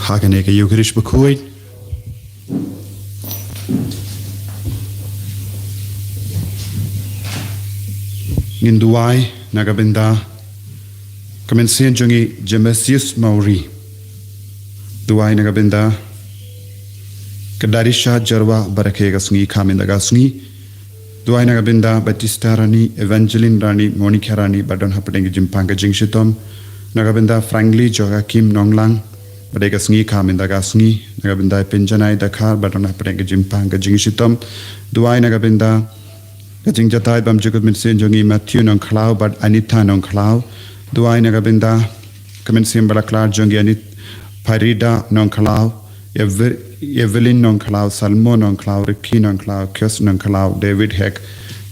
Hagen ik Eucharisch bekoeit. Ngin duai nagabenda kamensian jongi Jemesius Mauri duai nagabenda Kadarisha Jarwa Barakega Sungi Kamindaga Sungi duai nagabenda Batista Rani Evangeline Rani Monica Rani Badon Hapengi Jimpanga Jingshitom nagabenda Frankly Joachim Nonglang Badega Sungi Kamindaga Sungi nagabenda Penjanai Dakar Badon Hapengi Jimpanga Jingshitom duai nagabenda Kajing jatai bam jukut minsin jongi Matthew non klau but Anita non klau duai nagabenda kamensin balaklar jongi Anit Parida non klau Evelyn non klau Salmo non klau Ricky non klau Kios non klau David Heck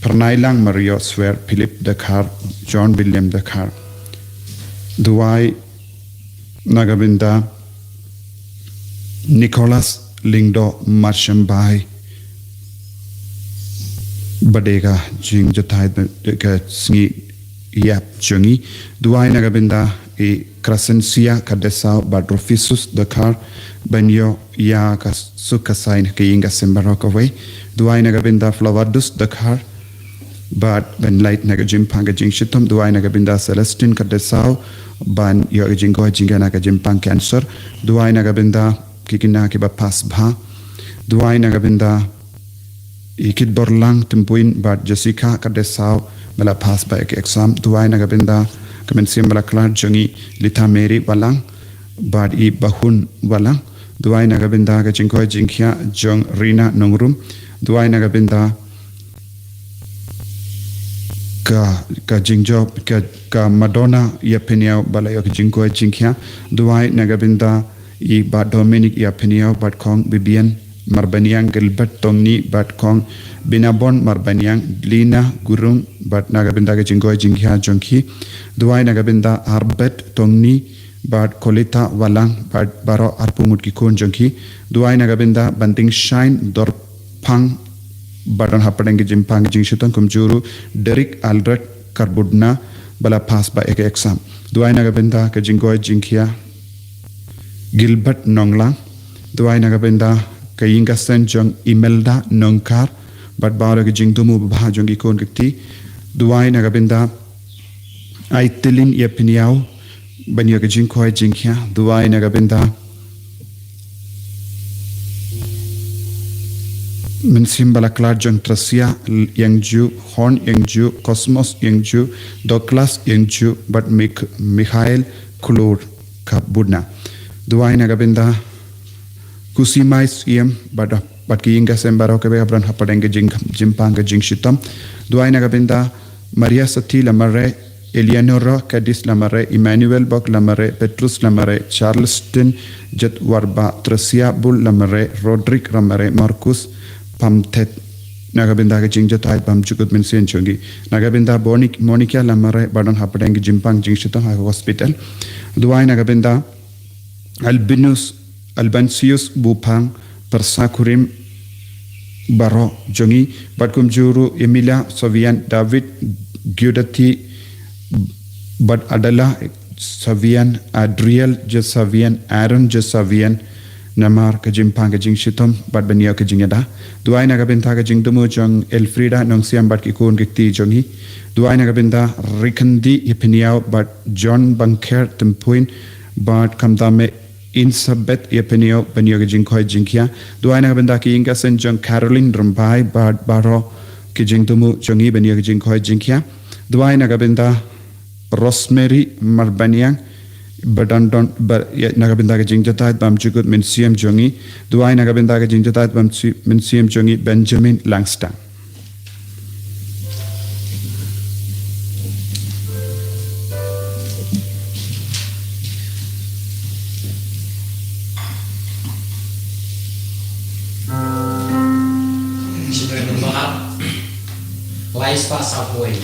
Pernailang Mario Swer Philip Dakar John William Dakar duai nagabenda Nicholas Lingdo Marshambai Badega jing jatai ka sngi yap jungi duai nagabenda e Crescencia Cadesau Badrofisus Dakar Banyo ya ka sukasain ke inga sembarokaway duai nagabenda Flavardus Dakar but ben light nagajim panga jing shitom duai nagabenda Celestine Cadesau ban yo jingo jinga nagajim pang cancer duai nagabenda kikina ke ba pas bha duai nagabenda Ikit Borlang Tempuin Bad Jessica Kadesau Mela pass by exam Duai Nagabenda Kamensiam Balaklar Jungi Lita Mary Walang Bad I Bahun Walang Duai Nagabenda Kajinko Jinkia Jong Rina Nongrum Duai Nagabenda Ka Jingjo Ka Madonna Yapenia Balayok Jinko Jinkia Duai Nagabenda I Bad Dominic Yapenia Bad Kong Bibian Marbaniang Gilbert Tomni Bat Kong Binabon Marbaniang Lina Gurung Bat Nagabenda Jingoi Jingha Jonki Duai Nagabenda Arbet Tomni Bat Kolita Walang Bat Baro Arpumut Kikun Jonki Duai Nagabenda Banting Shine Dor Pang Badan Hapadang Jimpang Jingshiton Kumjuru Derek Aldret Karbudna Bala pass by Eke exam Duai Nagabenda Kajingoi Jinkia Gilbert Nonglang Duai Nagabenda Kayinga Senjong Imelda Nongkar But Bara Jingdumu Bahajong Ikon Giti Duai Nagabenda Aitilin Yapiniao Banyaga Jinkoi Jinkia Duai Nagabenda Minsim Balaklar Jong Trasia Yangju Horn Yangju Cosmos Yangju Douglas Yangju But Mikhail Kulur Kabudna Duai Nagabenda Kusimais iem but kiinga sembaro ke abran hapadenge jimpanga jingshitam duai nagabenda Maria Sati Lamare Eleonora Cadis Lamare Emmanuel Bok Lamare Petrus Lamare Charleston Jet Warba Tracia Bull Lamare Roderick Lamare Marcus Pamtet nagabenda ke jingjatai pam chukut mensen chongi nagabenda Monica Lamare badon hapadenge jimpang jingshitam hospital duai nagabenda Albansius Bupang Persakurim Baro Jongi Badkum Juru Emilia Sovian David Gudati Bad Adala Savian Adriel Jesavian Aaron Jesavian Namar Kajimpang Kajing Shitom Bad Benia Kajingada Duai Nagabenta Kajing Dumu Jong Elfrida Nongsiam Bad Kikun Gikti Jongi Duai Nagabenda Rikandi Yepiniao Bad John Banker Tempuin Bad Kamdame Insabet Yepenio Benyoga Jinkoi Jinkia Duai Nagabenda Ki Inga Sen Jong Caroline Rumbai Bad Baro Kijingdumu Jongi Benyoga Jinkoi Jinkia Duai Nagabenda Rosemary Marbaniang Badandon Nagabenda Jingjatat Bam Jugut Minsium Jongi Duai Nagabenda Jingjatat Bam Minsium Jongi Benjamin Langston spa saboi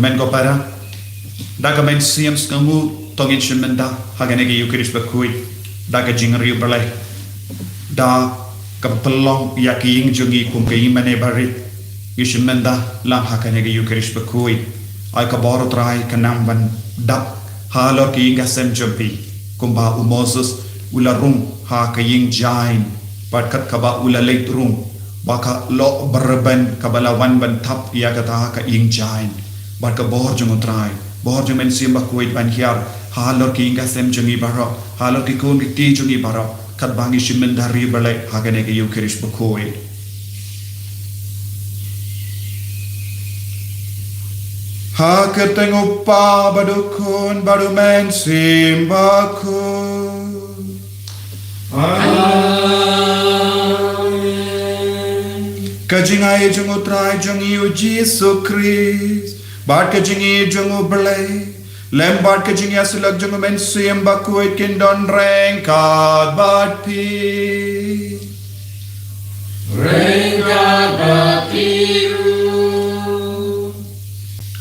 men ko para daga men siam skangu tongin shimenda hagane ge yukrish bakui daga jingri balai da kapelong yaking jungi kum ke imane barit yishimenda lam hagane ge yukrish bakui ai ka boro trai kanam ban dap halo ki ngasem jumpi kumba Moses ula rum ha ka ying jain pat kat kaba ula leit rum baka lo berben kabala wan ban tap ya kata ka ying jain bat ka bor jung trai bor jung men sim ba kuit ban hiar halor ki ngasem jungi baro halor ki kun ki jungi baro kat bangi shimen dari balai hagane ke yukrish bakoi ha ketengo pa badukun baru men sim bakun kajingai jung trai jungi u Jesus Christ Bart ke jingi jungu belai lem bart ke jingi asulak jungu men siem bakuit kindon rengkat bat pi rengkat bat piru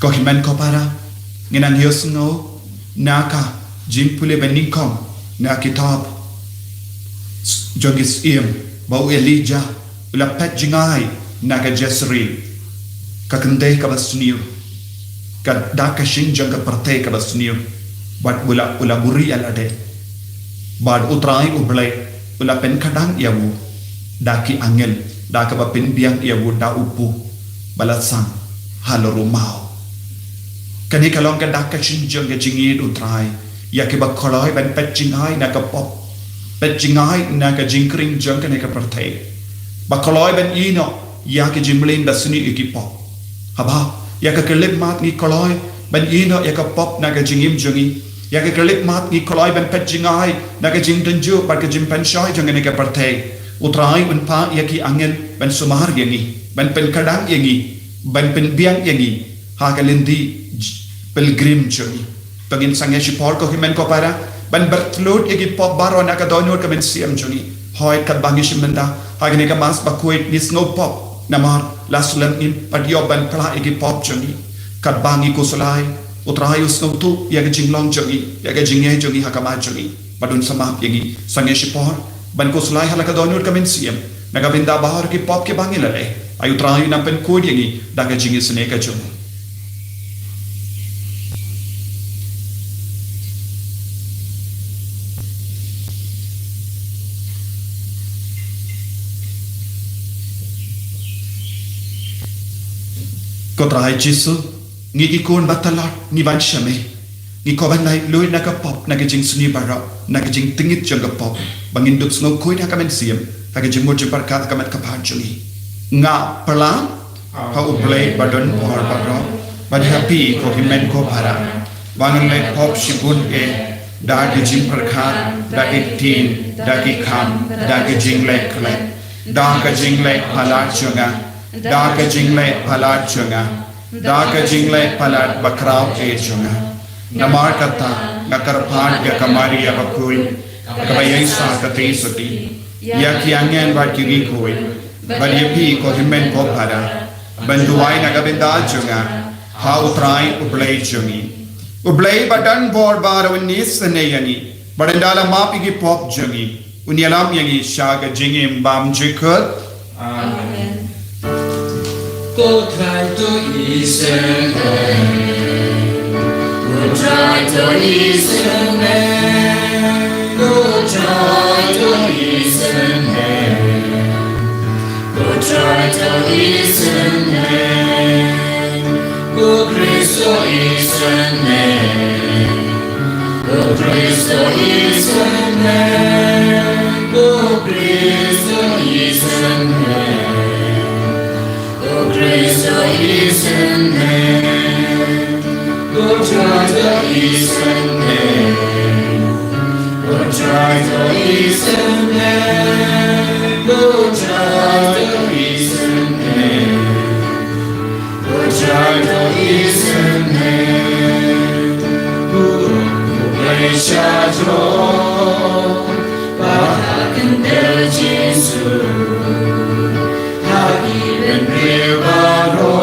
ko himen ko para nginan hiosno naka jimpule beningkom na kitab jogis iem bau Elijah ula pet jingai naga Jezreel kakendai kabasniu kad daka shinjang ka parte ka basniu bat ula buri al ade bad utrai ublai ula pen kadang yawu daki angel daka ba pen biang yawu da upu balasang haloru mau kani kalong ka daka shinjang ka jingi utrai ya ke ba kholoi ban pet jingai na ka pop pet jingai na ka jingkring jang ka ne ka parte ba kholoi ban ino ya ke jimlin basni ikipop haba ya ka kelip mat ni koloi ban ino ya ka pop na ka jingim jungi ya ka kelip mat ni koloi ban pet jingai na ka jing tunju par ka jim pen shoi jang ne ka parte utrai un pa ya ki angel ban sumar yangi ban pen kadang yangi ban pen biang yangi ha ka lendi pilgrim jungi tagin sangya si por ko himen ko para ban bertlut ya ki pop baro na ka donor ka men siam jungi hoi kat bangi shimenda ha ne ka mas bakuit ni snow pop namar lasulam in padioban pla igi pop jungi kat bangi kusulai utrayu snotu ya ga jinglong jungi ya ga jingye jungi hakama jungi padun samap yagi sange shipor ban kusulai halaka donur kamen siam naga binda bahar ki pop ke bangi lare ayu trayu nampen kod yagi daga jingi sneka jungi ko trai jisu ngi ki kun batalar ni ban shame ngi ko ban nai lui na ka pop na ka jing sni bara na ka jing tingit jang ka pop bangin duk sno koi na ka men siam ka jing mo jipar ka ka met ka pa jungi nga pala ha u play badon or bara ban happy ko himen ko para bangan mai pop shibun e dagi jing perkat, dagi tin, dagi kam, dagi jing lek lek, dagi jing lek palat junga, dagi jing lek palat junga, dagi jing lek palat bakrau junga. Namar kata, ngakarpan ya kamari ya bakul, kabayay sa katay suti, ya kiangan ba kiri koy, balyepi ko himen ko para, banduay nagabinda junga, ha utray ublay jungi. Ublay badan bor barawan ni sanayani, barandala mapigi pop jungi, unyalam yangi shaga jingim bam jikut. Amen. Go try to listen. Go try to listen. Go try to listen. Go try to listen. Go Cristo listen. Go Cristo listen. Go Cristo listen. Go Cristo listen. Go try to listen. Go try to listen. Go try to listen. Go try to listen. Go play shadow. Bahkan terjesu. Hagi dan ribaro.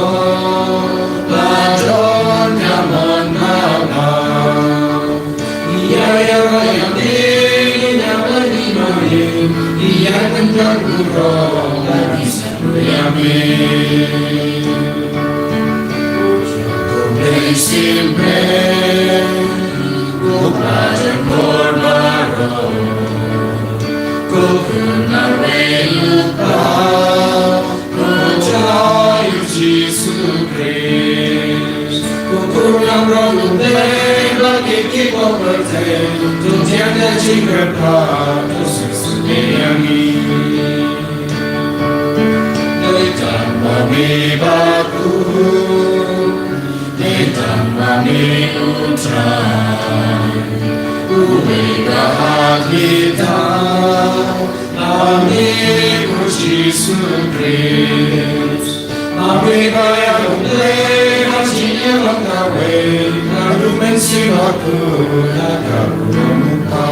Padron namun mama. Ia yang ia tentang kurang lagi satu yamin. Ku beri simpen, ku pelajar berbaro, ku kenal lupa, ku cair Yesus Kristus, ku pulang roh bagi kita bertemu, tu tiada jingga pada sesuatu. Datang kami baku, datang kami utrai, ubah kita, kami Yesus Kristus, kami bayar oleh hasilnya menggawe, lalu mensilaku agak muka.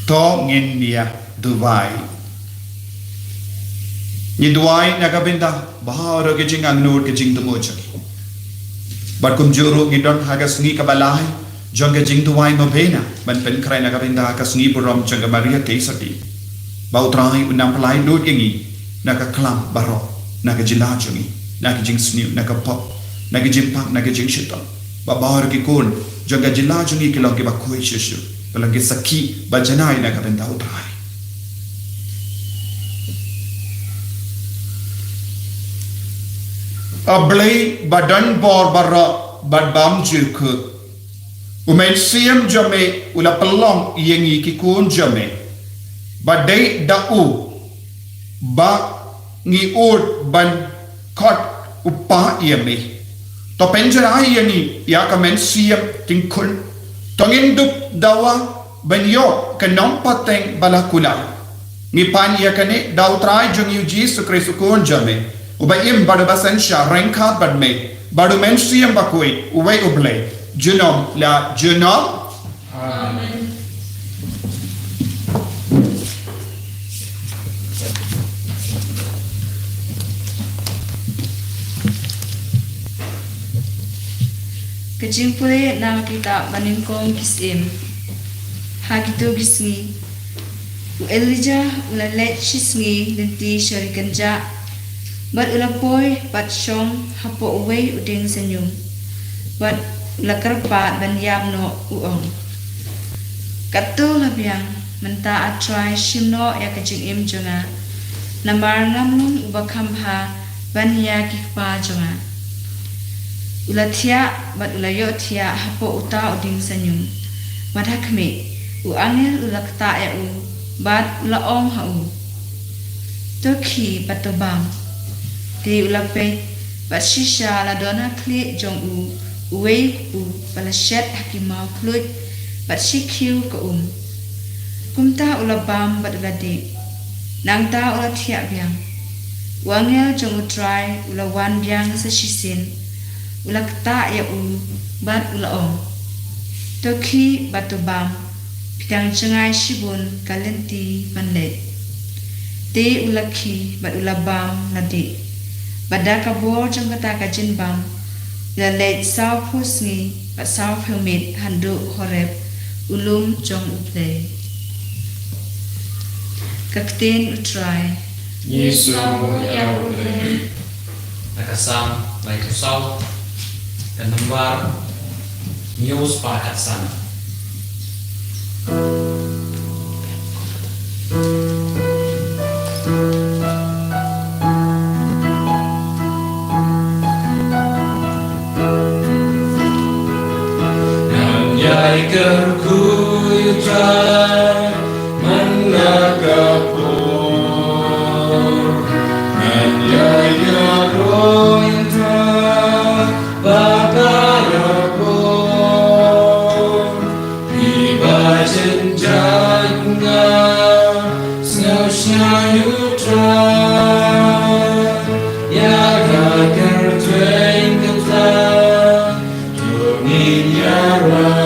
To ngin dia Dubai. Ni Dubai nagabinda bahara ke jingang nur ke jing tumo chaki. But kum juru ngidon hagas ngi kabalai jonga jing Dubai mabena ban pen krai nagabinda hagas ngi burom jonga Maria Keisati. Bau trai unam pelai nur yangi naga klam barok naga jila jongi naga jing sniu naga pop naga jimpak naga jing shiton. Ba bahara ke kun jonga jila jongi kilong ke bakoi shishu. Lagi saki bajanai nak kata tahu terakhir. Ablay badan bor bara badbam jirku. Umen siam jame ula pelong yengi kikun jame. Badai dau ba ngi ur ban kot upa yame. To penjarai yengi ya kamen siam tingkul. Tonginduk dawa banyo kanong pateng balakula. Ngipan iya kane daw try jung yu Jesu Kristo kun jame. Ubayim badabasan siya rengkat badme. Badu mensiyam bakui uway ublay. Junom la junom. Amen. Kejimpule nama kita maningkong kisim. Hagitu gisngi. Elijah ulalet shisngi nanti syarikanja. Bat ulapoy pat syong hapo uway uding senyum. Bat ulakarpat banyam no uong. Kato labiang menta atray shimno ya kejing im jonga. Namar ngamlun ubakamha banya kikpa jonga. Ulatia bat ulayo tia hapo uta uding senyum. Madhakmi u angel ulakta ya u bat laong hau to khi patobam te ulape bat shisha la dona kle jong uwe palashet hakimau klut bat shikhiu ko kumta ulabam bat uladi nangta ulathia biang wangel jong utrai ulawan biang sa shisin ulakta ya bat ulaong toki batobam pitang cengai shibun kalenti panlet te ulakhi bat ulabam nadi badaka bor jong kata kajin bam la let sao phusni bat sao phemit handu horeb ulum jong uple kakten utrai Yesu ya uple nakasam lai tu sau dan nomor news pakat sana Kerku yutrai menakapur menjaya rointa bakayapur tiba jenjangga snusnya yutrai ya kakar tueng ketlah tungin yarah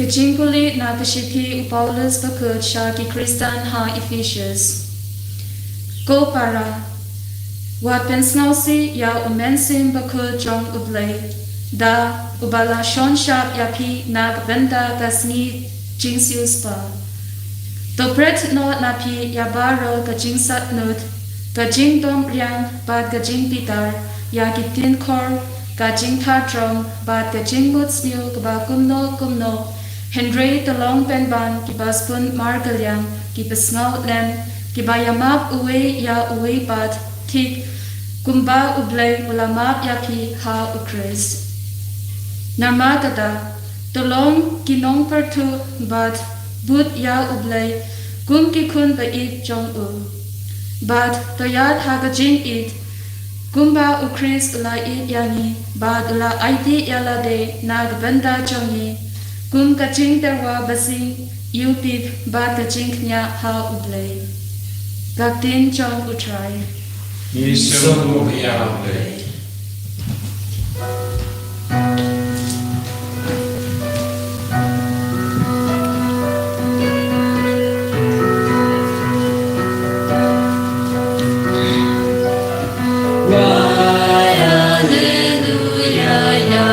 Kajingkuli na kashiki Paulus bakut shaki Kristan ha Ephesians. Go para. Wat pensnausi ya umensim bakut jong ublay. Da ubala shon shap yapi nag venda gasni jingsius pa. To pret no napi yabaro kajingsat nut. Kajing dom riang bad kajing pitar ya kitin kor kajing thadrong bad kajing muts niu kaba kumno Henry tolong penban kibas pun margalyang kibasngau lem kibayamap uwe ya uwe pat tik kumba ublay ulamap yaki ha ukris. Narmatada tolong kinong pertu bat but ya ublay kum kikun bait jong bat toyat hagajing it kumba ukris ula it yangi bat ula aiti yala de nagbenda jongi kum kaching terwa basing yupip bat kaching nya ha ublay. Gaktin chong utray. Yesu ya ublay. Hallelujah, ya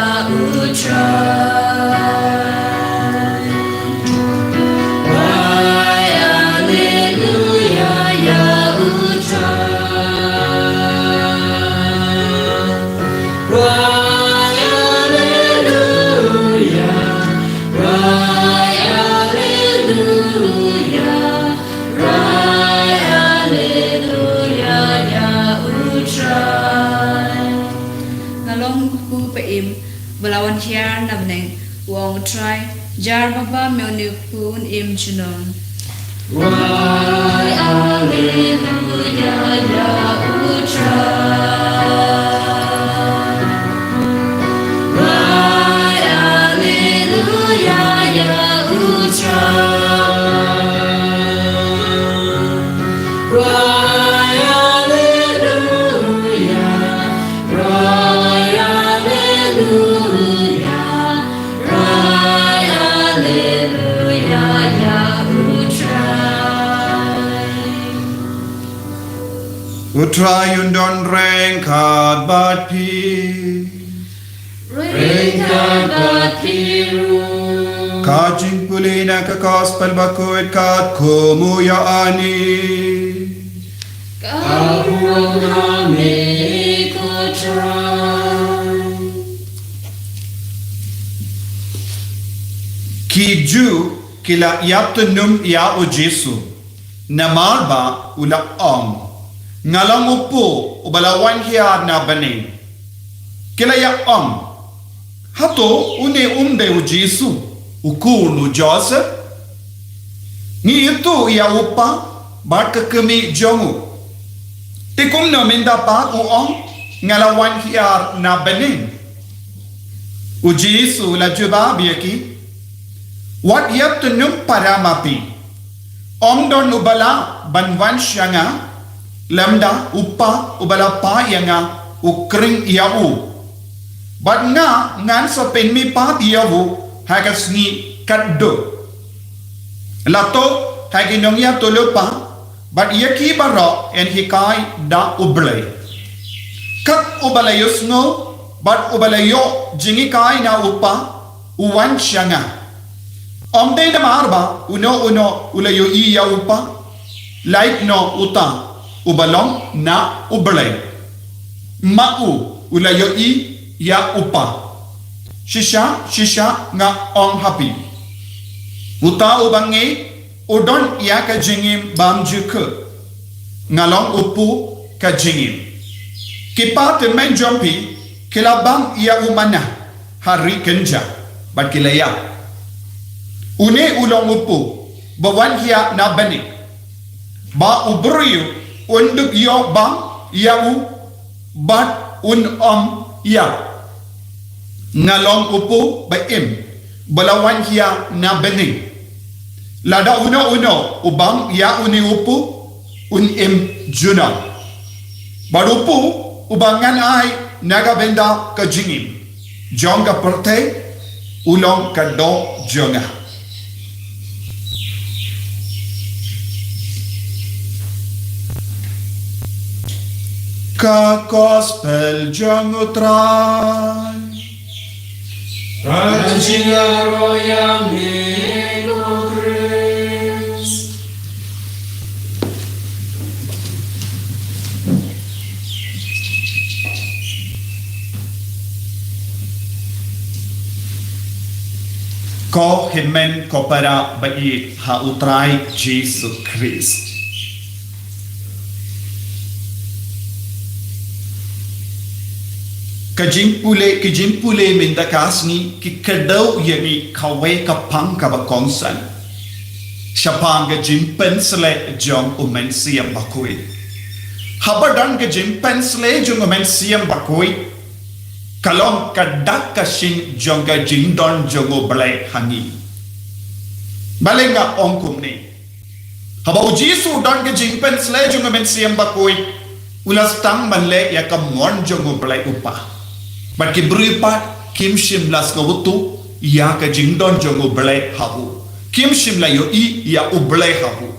im belawan hiar namneng wong try jar baba meonu pun im junon. Why, hallelujah, Yahusha. Why, hallelujah, Yahusha. Why, hallelujah. Why, hallelujah. Why, hallelujah, Yahusha. Utray undon reng kad bat pi. Kajing pulina ka gospel bakuit kat kumu ya ani. Kiju kila yaptunum ya o Jesu namar ba ula ngalang upo ubalawan hiya na bani kila ya hato une umde o Jesu ukunu Joseph ni itu ya upa bat kekemi jongu tikum no minda pa o ngalawan hiya na bani o Jesu la juba biaki wat yap tunum paramapi don ubala banwan syanga lamda upa ubala pa yanga ukring iau bat ngan so penmi pa iau hagas ni kaddo lato hagi nong ya tolupa bat yaki baro en hikai da ublay kat ubala yusno bat ubala yo jingi kai na upa uwan syanga Omde na marba uno ulayo iya upa like no uta ubalong na ublay mau ulayo i ya upa shisha nga happy uta ubangi udon ya ka jingim bam juke ngalong upu ka jingim kipa temen jompi kilabang ya umana hari kenja bat kilaya Une ulong upu bawan hiya na bani ba ubriyu unduk yo bang yau bat ya ngalong upu ba balawan hiya na bani lada uno ubang ya uni upu juna barupu ubangan ay nagabenda ka jingim jonga perte ulong ka do jonga ka gospel jang utray Rajingaro yamino Christ ko himen ko para bai ha utray Jesus Christ Kajimpule minda kasni ki kadau yami kawe kapang kabakongsan. Shapang kajimpen sle jong umen siyam bakui. Habadan kajimpen sle jong umen siyam bakui. Kalong kadak kasing jong kajindon jong ublay hangi. Balenga ongkum ni. Habau Jesu dan kajimpen sle jong umen siyam bakui. Ulas tang manle ya kamon jong ublay upah. But kibripat kim shimlas ka wutu ya ka jingdon jongo blay hahu kim shimla yo I ya ublay hahu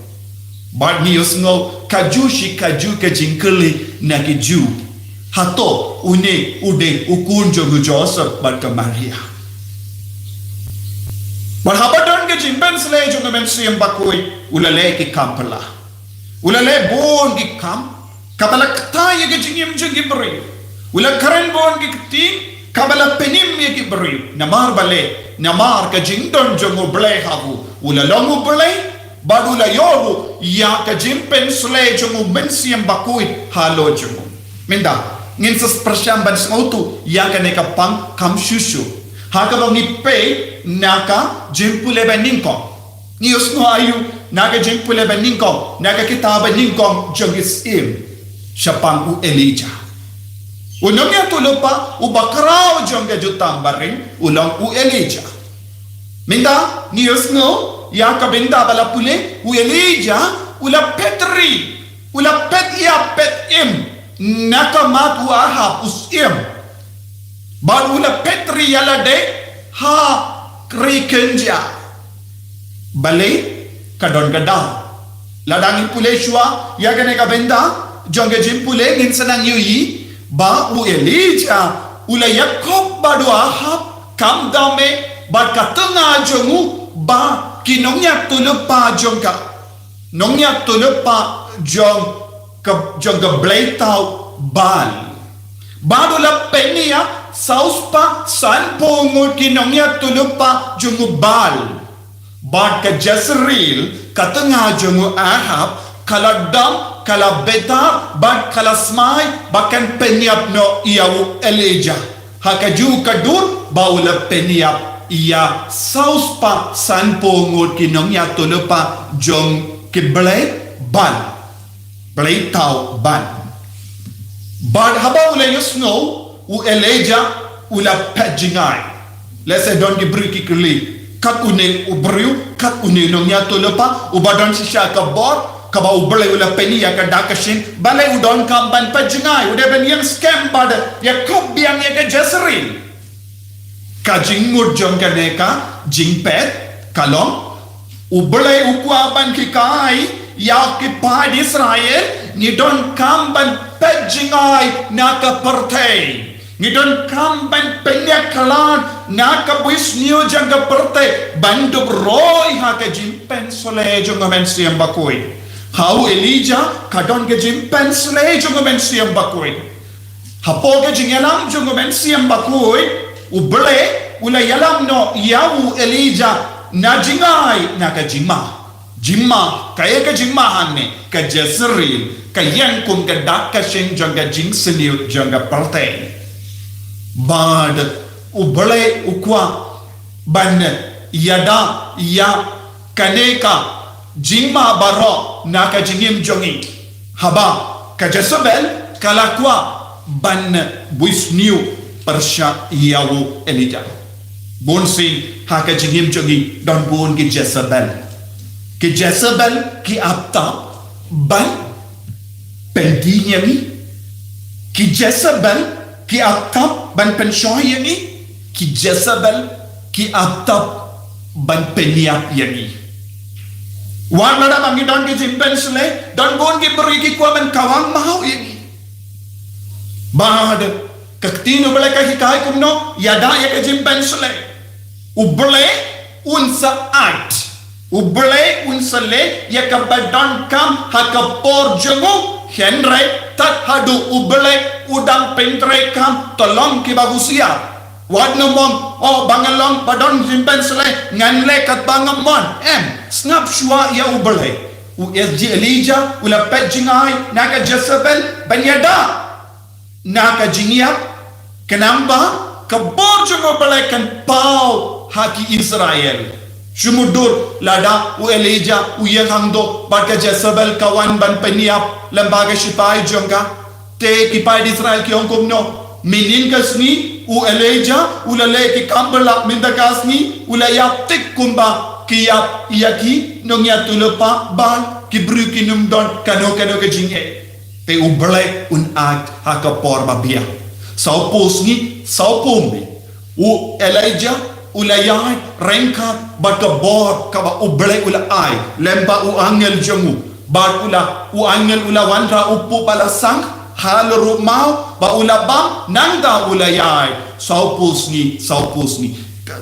but ni yosngo kaju ka jingkeli na ki ju hato une ude ukun jongo Joseph but ka Maria but habadon ka jimben sle jongo men siyam bakoi ulale ki kampala ulale bon ki kam kabalak ta ya ka jingim jingibri Ula karen bon ki kabala penim ye ki beri namar bale namar ka jingdon jongo blay havu ula longu blay badula yobu ya ka jimpen sule jongo mensiam bakui halo jongo minda ngin sa prasham ban snautu ya ka ne ka pang kam shushu ha ka bang ni pe naka jimpule ban ningkong ni usno ayu naga jimpule ban ningkong naga kitaba ningkong jongis im syapang u Elijah unong ya tulupa u bakrao jongga jutang baring ulang u Elijah minda ni usno ya ka benda bala pule u Elijah ula petri ula pet ya pet im naka mat u Ahab us im bal ula petri yala de ha krikenja balai kadon kadang ladang pule shua ya gane ka benda jongge jim pule ngin sanang yui ba u Elijah ula Yakob badu Ahab kam dame ba katanga jongu ba kinongnya tulupa jongka nongnya tulupa jong ke blai tau bal badu la penia sauspa sanpo ngut kinongnya tulupa jongu bal bad ka Jezreel katanga jongu Ahab kala dam kala beta bad kala smai bakan penyap no iau Elijah hakaju kadur baula penyap ia sauspa sanpo ngut kinongnya tulupa jong kiblai ban blai tau ban bad haba ula yusno u Elijah ula pejingai let's say don't give briki kli kat une ubriu kat une nongnya tulupa ubadon sisha ka bor ka ba ublai ula peni ya ka dakashin balai udon kam ban pejingai udah ben yang scam bad ya kop biang ya ka Jezreel ka jingut jong ka neka jingpet kalong ublai ukwa ban ki kai ya ki pad Israel ni don kam ban pejingai na ka pertai ni don kam ban penyak kalan na ka buis niyo jang ka pertai banduk roy ha ka jimpen sole jong men siam bakoi how Elijah ka don ka jimpen sole jong men siam bakoi hapo ka jingelam jong men siam bakoi ublai ula yalam no yau Elijah na jingai na ka jimma kaya ka jimma hanne ka Jezreel ka yang kum ka dakashin janga jing seniu janga partai bad ubale ukwa ban yada ya kaneka jimma baro na ka jingim jongi haba ka Jezebel kala kwa ban buisniu persha yau Elijah bonsin haka jingim jongi don bon ki Jezebel ki apta ban pendinya ni ki Jezebel ki apta ban penshoy ni ki Jezebel ki apta ban peniap yani wan nada bangi don ki jimpen sule don bon ki beri ki kwa ban kawang mau yani bad kaktino bala ka hikai kumno yada ya ka jimpen sule uble unsa art uble unsale ya ka badan kam hakapor jongo henry tat hadu uble udang pentre kam tolong ki bagusia wad nomong oh bangalong badan jimpen sale nganle kat bangamon snap shua ya uble USG Elijah ula pejingai naga Jezebel banyada naga jingiap kenamba kabor jongo balakan pau haki Israel Jumudur lada u Elijah u yangdo barka Jezebel kawan ban peniap lembaga sipai jongga te kipai Israel ki ongkomno minin kasni u Elijah ulale ki kambala mindakasni ulayap tik kumba kiyap iyaki nongya tulepa ban kibru kinum don kano ke jinge te ublek un act hakapor babia saupusni saupumi u Elijah ulayai rengkat bakabor kaba ublek ula ai lemba u angel jongu bad ula u angel ula wandra upu balasang halru mau ba ula bam nangda ulayai saupusni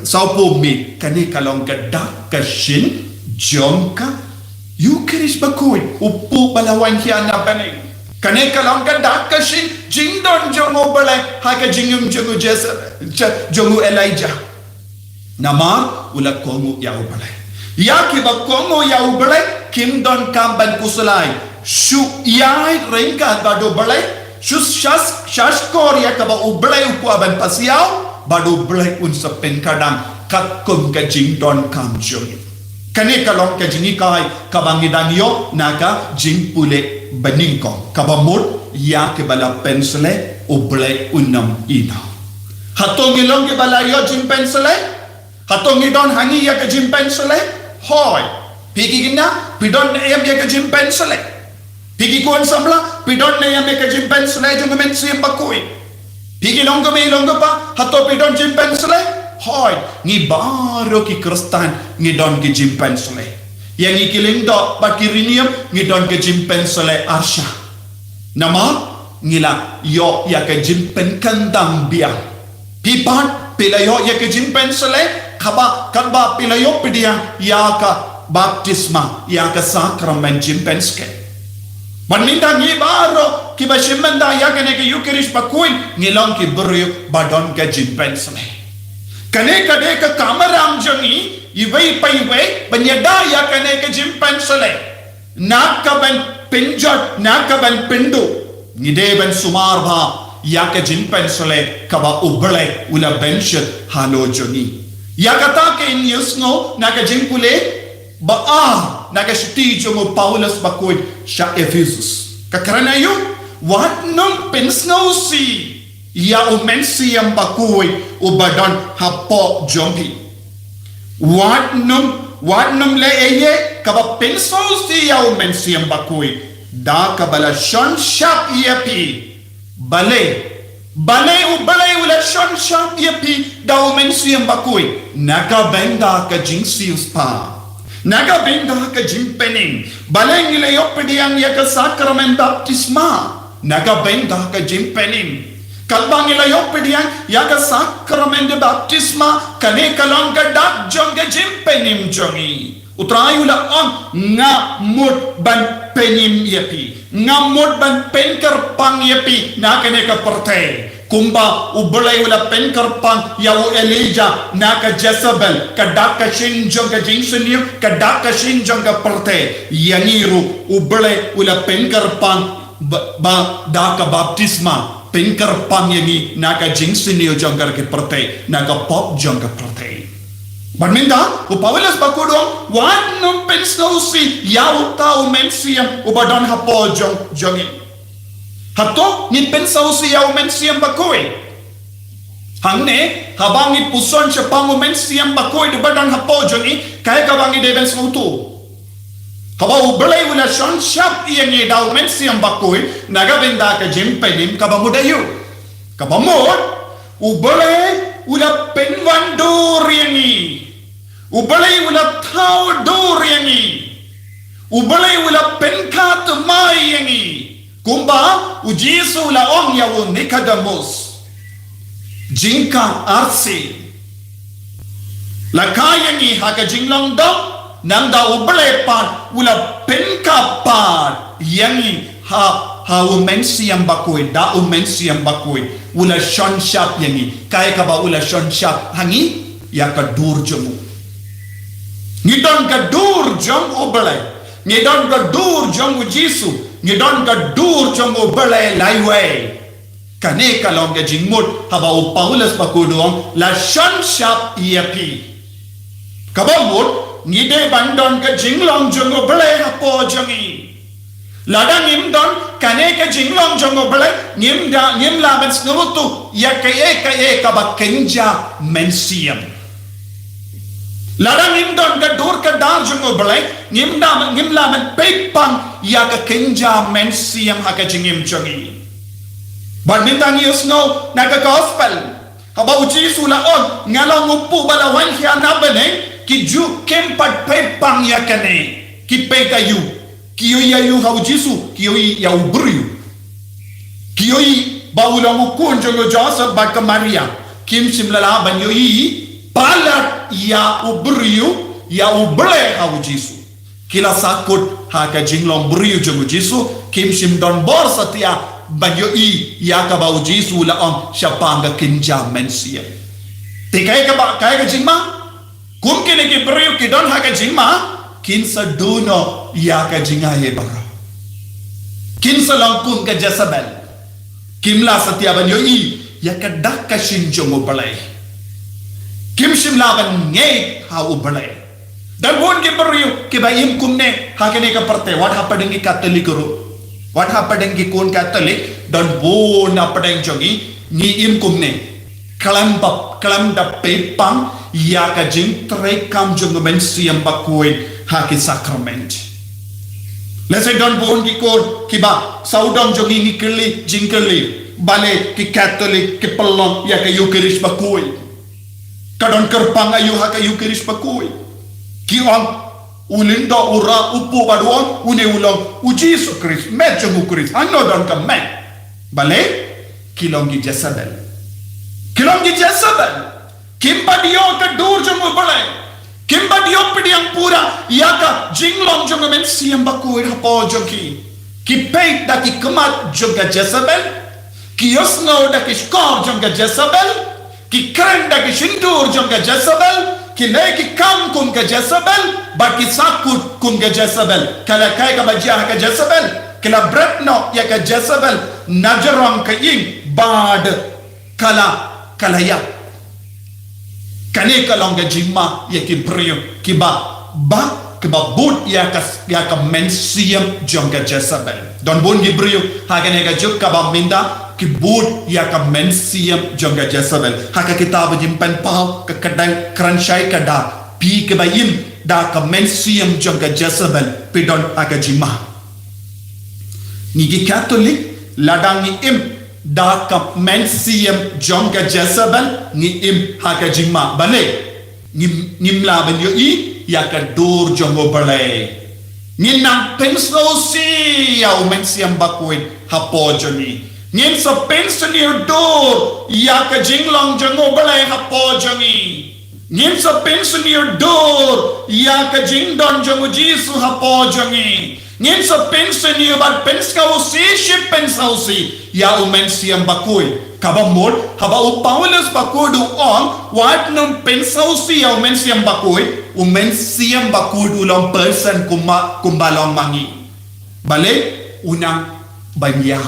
saupumi kani kalong gadak kashin jongka Yukeris bakui upu balawan hiana bane kane kalong gadak kashin jingdon jongo bale haka jingum jongu jongu Elijah namar ula kongo yau bale yaki ba kongo yau bale kim don kamban kusulai shu yai rengkat bado bale Sus shas kor ya kaba ublay upo aban pasiaw, badu ublay unsa pen kadang kat kum ka jing don kam jong. Kane kalong ka jingi kai kabangidan yo naka jing pule beningkong kabamut ya ke bala pensele ublay unam ina. Hatong ilong ke bala yo jing pensele, hatong idon hangi ya ke jing pensele, hoy. Pigi gina pidon na ya ke jing pensele. Pigi kuan samla pidon na ya ke jing pensele jong men siem bakui. Pigi longgo pa hato pidon jing pensele, hoy ni baro ki kristan ni don ki jing pensele. Yang ikiling do bakirinium ni don ke jing pensele arsha. Nama ngila yo ya ke jing pen kandang biang. Pipan pila yo ya ke jing pensele kaba pila yo pedia ya ka baptisma ya ka sakramen jing penske. Manminda ngi baro ki bashimanda ya ke ne ke yukirish pakuin ngilong ki buryo badon ke jing pensele. Kane kade ka kamaram jangi iwei paiwe banyada ya ke ne ke jing pensele. Nak ka ben pinjot nak ka ben pindu ngide ben sumar bha ya ke jing pensele kaba uble ula benshit halo joni ya kata ke inyus ngo na ke jing pule ba na ke shti jomo Paulus bakoy sha Ephesus ka karana yu wat nung pensno si ya umensi yang bakoy ubadon hapo jompi wat num le eye kaba pensno si ya umensi yang bakoy da kabala shon shap yepi Bale ula shon shap yepi da umensi yang bakui naga benda ka jing sius pa naga benda ka jing pening bale ngile yopediang ya ka sakramen baptisma naga benda ka jing pening kalbang ngile yopediang ya ka sakramen de baptisma kane kalong ka dak jong ka jing pening jongi utrai ula on nga mut ban penim yepi ngamut ban penker pang yepi nakane ka perte kumba ubulay wala penker pang yaw Elijah naka Jezebel kadaka shinjong ka jingsuniyo kadaka shinjong ka perte yangiru ubulay wala penker pang ba daka baptisma penker pang yangi naka jingsuniyo jongkar ke perte naka pop jong ka perte. Barminda, Paulos bakudong wan nung pensnosi yaw tao mensiyam ubadon hapo jongi. Hato ni pensnosi yaw mensiyam bakoy. Hangne habang ipuson siya pang mensiyam bakoy ubadon hapo jongi kaya kabang ideben smutu. Habaw ublay wala shon shap iyan daw mensiyam bakoy nagabenda ka jimpelim kabamudayo. Kabamud ublay wala penwandur yangi. Ubalay wala tao dur yangi. Ubalay wala penkat mai yangi. Kumba ujisu la om yawo Nicodemus. Jingka arsi. La kayangi haka jinglong do nanda ubalay pan wala penkapan yangi ha umensi yang bakoy da umensi yang bakoy wala shon shap yangi kaya ka ba wala shon shap hangi ya ka dur jamu. Ngidon ka dur jong ubalay ngidon ka dur jong ujisu ngidon ka dur jong ubalay laiway kane kalong ka jingmut haba u Paulus bakudong la shon shap yepi kabamut ngide bandon ka jinglong jong ubalay hapo jongi ladang imdon kane ka jinglong jong ubalay ngim laban snurutu ya kaye kabak kenja mensiyam ladang imdon ka dur ka dar jong ubalay ngim laban pepang ya ka kenja mensiyam haka jingim jongi barmintang yusno naga gospel haba uji sula on ngalong upu balawan hiya nabane ki ju kempat pepang ya kane ki pekayu kiyo yayu ha ujisu kiyo ya ubriyu kiyo baulang ukun jongo Joseph baka Maria kim simlala banyo palat ya ubriyu ya uble ha ujisu kila sakut ha ka jinglong briyu jongo jisu kim sim don bor satia banyo ya ka ba ujisu la on syapanga kinja mensia tikai ka jingma kum kene ki briyu ki don ha ka jingma kinsa duno ya ka jingaye bara kinsa langkung ka Jezebel Kimla setiaban yo ya kadak kashin jongo balai. Kim shimlaban ngei ha u balai. Dan won ke beriu ke bayim kumne hakene ka parte what happened ki Catholic ro. What happened ki kon Catholic dan won happened jongi ni im kumne. Kalam da pepang ya ka jing tre kam jongo men siam bakuin ha ki sacrament. Let's say don bon ki kon ki ba saudam jongi ni kili jingkeli bale ki Catholic ki pelong ya ka Eucharist bakui kadon kerpang ayu ha ka Eucharist bakui ki on ulindo ura upu baduon une ulong uji Yesus Kristus met jongu Kristus ano don ka met bale kilong ki Jezebel kimba dio ka dur jongu bale Kimba dio pediang pura yaka jinglong jonga men siam bakuir hapo joki ki peit da ki kemat jonga Jezebel ki yosno da ki skor jonga Jezebel ki kren da ki shindur jonga Jezebel ki le ki kam kum ka Jezebel ba ki sakut kum ka Jezebel kala kai ka bajah ka Jezebel kala bretno ya ka Jezebel najarong ka ing bad kala ya kane kalong ga jima ya ki brio ki ba but ya ka mensiam jonga Jezebel don bon gi brio ha kane ga juk ka ba minda ki but ya ka mensiam jonga Jezebel ha ka kitab jimpan pau ka kadang kranshai ka da pi ke ba yim da ka mensiam jonga Jezebel pi don aga jima ni gi Catholic ladang ni im da ka mensiam jonga Jezebel ni im haka jima bale nim la ben yo ya ka dur jongo bale ni nang penslo si ya mensiam bakuin hapo joni ni sa pension yo dur ya ka jinglong jongo bale hapo joni ni sa pension yo dur ya ka jingdon jongo Jisu hapo joni ni sa pension yo ba penskau si ship pensau si ya mensiam bakui kabamod haba Paulus bakudu on what num pensau si ya mensiam bakui mensiam bakudu long person kumbalong mangi bale unang banyam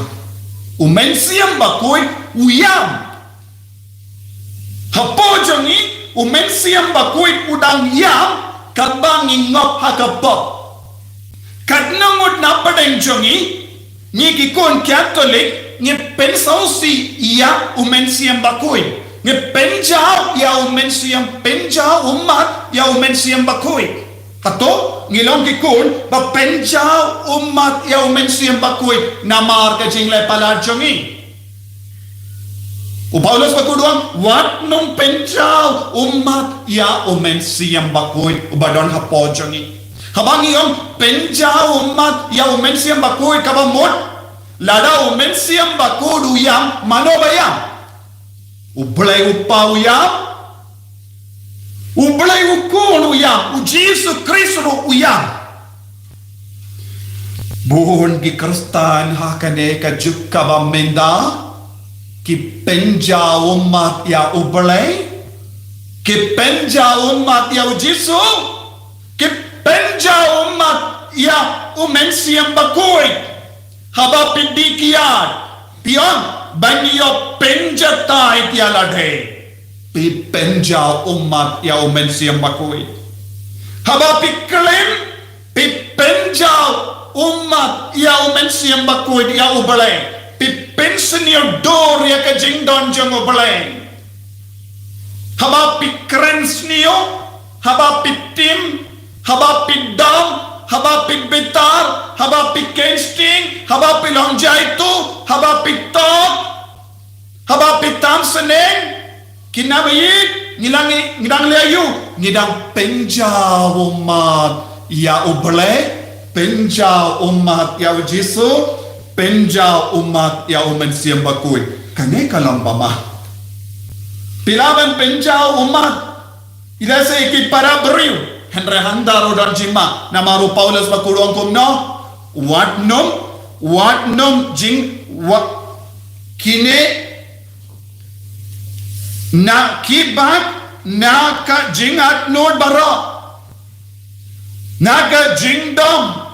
mensiam bakui uyam hapo jongi mensiam bakui udang yam kabangi ngop hakapop katnangod na padeng jongi ni ki kon Catholic ni pensau si ya mensiam bakui ni penjau ya mensiam penjau umat ya mensiam bakui ato ngilong ki kon ba penjau umat ya mensiam bakui namar ka jingle pala jongi Paulus bakuduang wat nung penjau umat ya mensiam bakui ubadon hapo jongi habang iyong penjau umat ya mensiam bakui kabamot lada mensiam bakudu yang mano bayam ublay upaw yang ublay ukun uyang Jesu Kristo uyang buhon ki Kristan hakane ka jukka bamenda ki penjau umat ya ublay ki penjau umat ya Jesu penjau umat ya mensiam bakui haba pidikiat pion banyo penjata itialade pi penjau umat ya mensiam bakui haba piklim pi penjau umat ya mensiam bakui ya ubale pi pensionio dor ya ka jingdon jong ubale haba pikrensnio haba pitim haba pidam, haba pidbetar, haba pikensting, haba pilongjaitu, haba pitok, haba pitam seneng, kinabayit, ngidang layu, ngidang penjau umat ya uble, penjau umat ya Jesu, penjau umat ya mensiam bakui. Kane kalam bama. Pilaban penjau umat, ila sa ikit para beriu. Henry handaro dan jima namaru Paulus bakulong kumno what num jing what kine na kibat na ka jingat nod baro na ka jingdom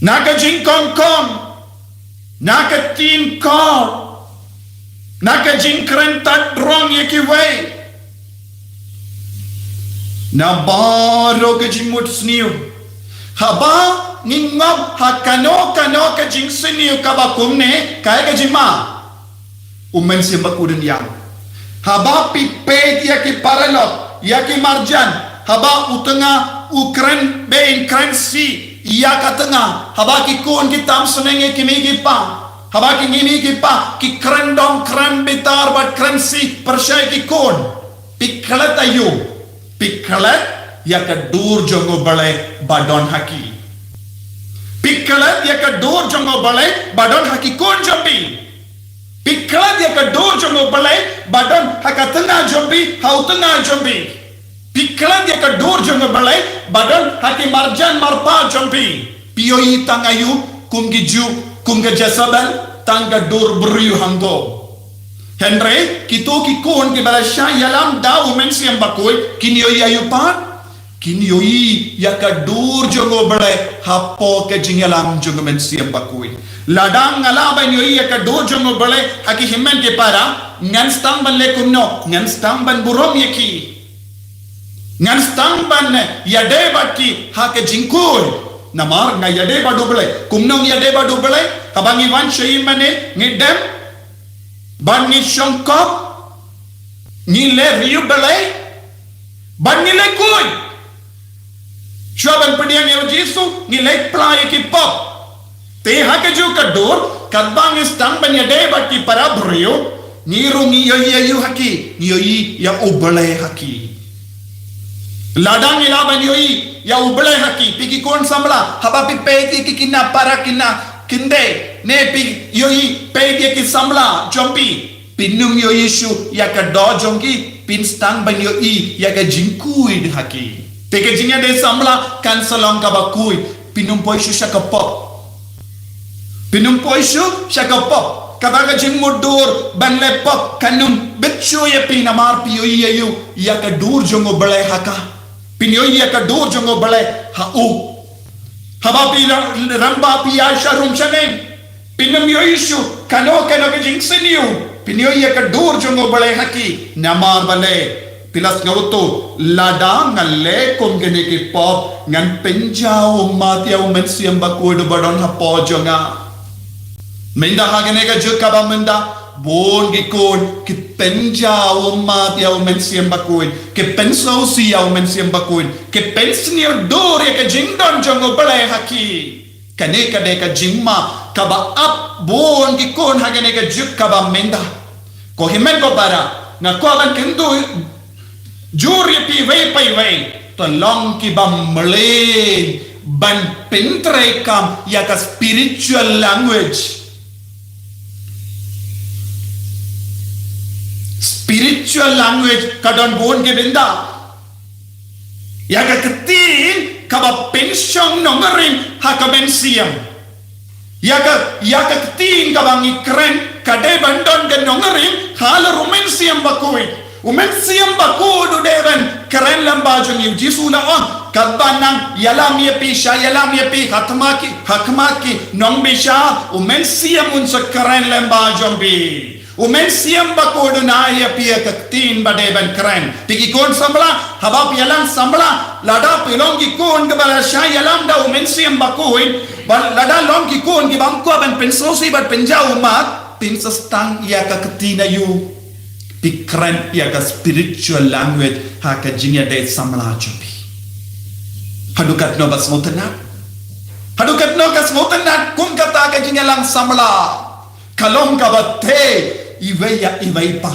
na ka jing kong Naka tin kau. Naka jingkren tat drong yekiway. Na baro ke jingmut sniu. Haba ngingop hakano ke jing sniu kabakum ne kaya ke jingma. Umen simbakudun yang. Haba pipet yaki paralot yaki marjan. Haba utengah ukren bein kren si. Ia katengah haba ki kun ki tam senenge ki migi pa haba ki ngimi ki pa ki kren dong kren bitar bat kren si persyai ki kun pikhalat ayu pikhalat ya ka dur jongo bale badon haki pikhalat ya ka dur jongo bale badon haki kun jambi pikhalat ya ka dur jongo bale badon hakatengah jambi hau tengah jambi Piklan dia ke dur jangan balai badan hati marjan marpa jampi pioi tangayu kum giju kum ke jasabal tangga dur beriu hanggo Henry kito kikon ke balasya yalam dau mensiam bakoi kinioi ayu pat kinioi ya ke dur jangan balai hapo ke jingalam jangan mensiam bakoi ladang ngala banyoi ya ke dur jangan balai haki himmen ke para ngan stang ban le kunno ngan stang ban burom yaki ngan stang ban yade baki hake jingkul namar nga yade badu belai kumnong yade badu belai kabangi wan syai mane ngidem ban ni syongkop ni le riu belai ban ni le kuy syuaban pediang yang jisu ni le play ki pop te hake ju kadur kadbang stang ban yade baki para brio ni rungi yoyi haki ni yoyi ya ubelai haki ladang ilaban yoi ya ublai haki piki kon samla haba pi peti ki kina para kina kinde ne pi yoi peti ki samla jompi pinum yoi shu ya ka do jongki pin stang ban yoi ya ka jingkui haki teke jingya de samla kan salong ka bakui pinum poi shu shaka pop pinum poi shu shaka pop kabaga jing mudur ban le pop kanum betcho ya pinamar pi yoi ya ka dur jongo balai haka Pinyoy ya ka dur jongo balai hau haba pi ramba pi asha rum chanen pinam yoishu kano ke jing seniu pinyoy ya ka dur jongo balai haki namar balai pilas ngauto lada ngalle kom gene ki pop ngan penjau matia mensiam bakoi do badon ha po jonga menda ha gene ka jukka ba menda bon gikon ki penjau matia mensiam bakoi ke pensau si au mensiam bakuin ke pensnir dor ya ke jingdon jongo balai haki kane ka de ka jingma ka ba up bon ki kon ha gane ka juk ka ba menda ko himen ko para na ko ban kendo jur ya pi wei to long ki ba mle ban pentre kam ya ka spiritual language spiritual language kadon bon ke benda ya ka ketin ka ba pensyong nongerin ha ka bensiam ya ka ketin ka bang ikren ka de bandon ke nongerin hala rumensiam bakoi umensiam baku do devan keren lambajong yu jisula on kadbanang yalam ye pi sha yalam ye pi hakmaki nong bisha umensiam un sa keren lambajong bi umensiam bakodo na ya pia kaktin bade ban keren tiki kon sambla haba pialang sambla lada pilong ki kon ke bala sha yalam da umensiam bakoin lada long ki kon ki bangko ban pensosi bat penjau mat pinsastang ya kaktina yu pikren ya ka spiritual language ha ka jinya de samla chopi hadukat no bas motenat hadukat no kas motenat kum kata ka jinya lang samla kalong ka bate iwei pa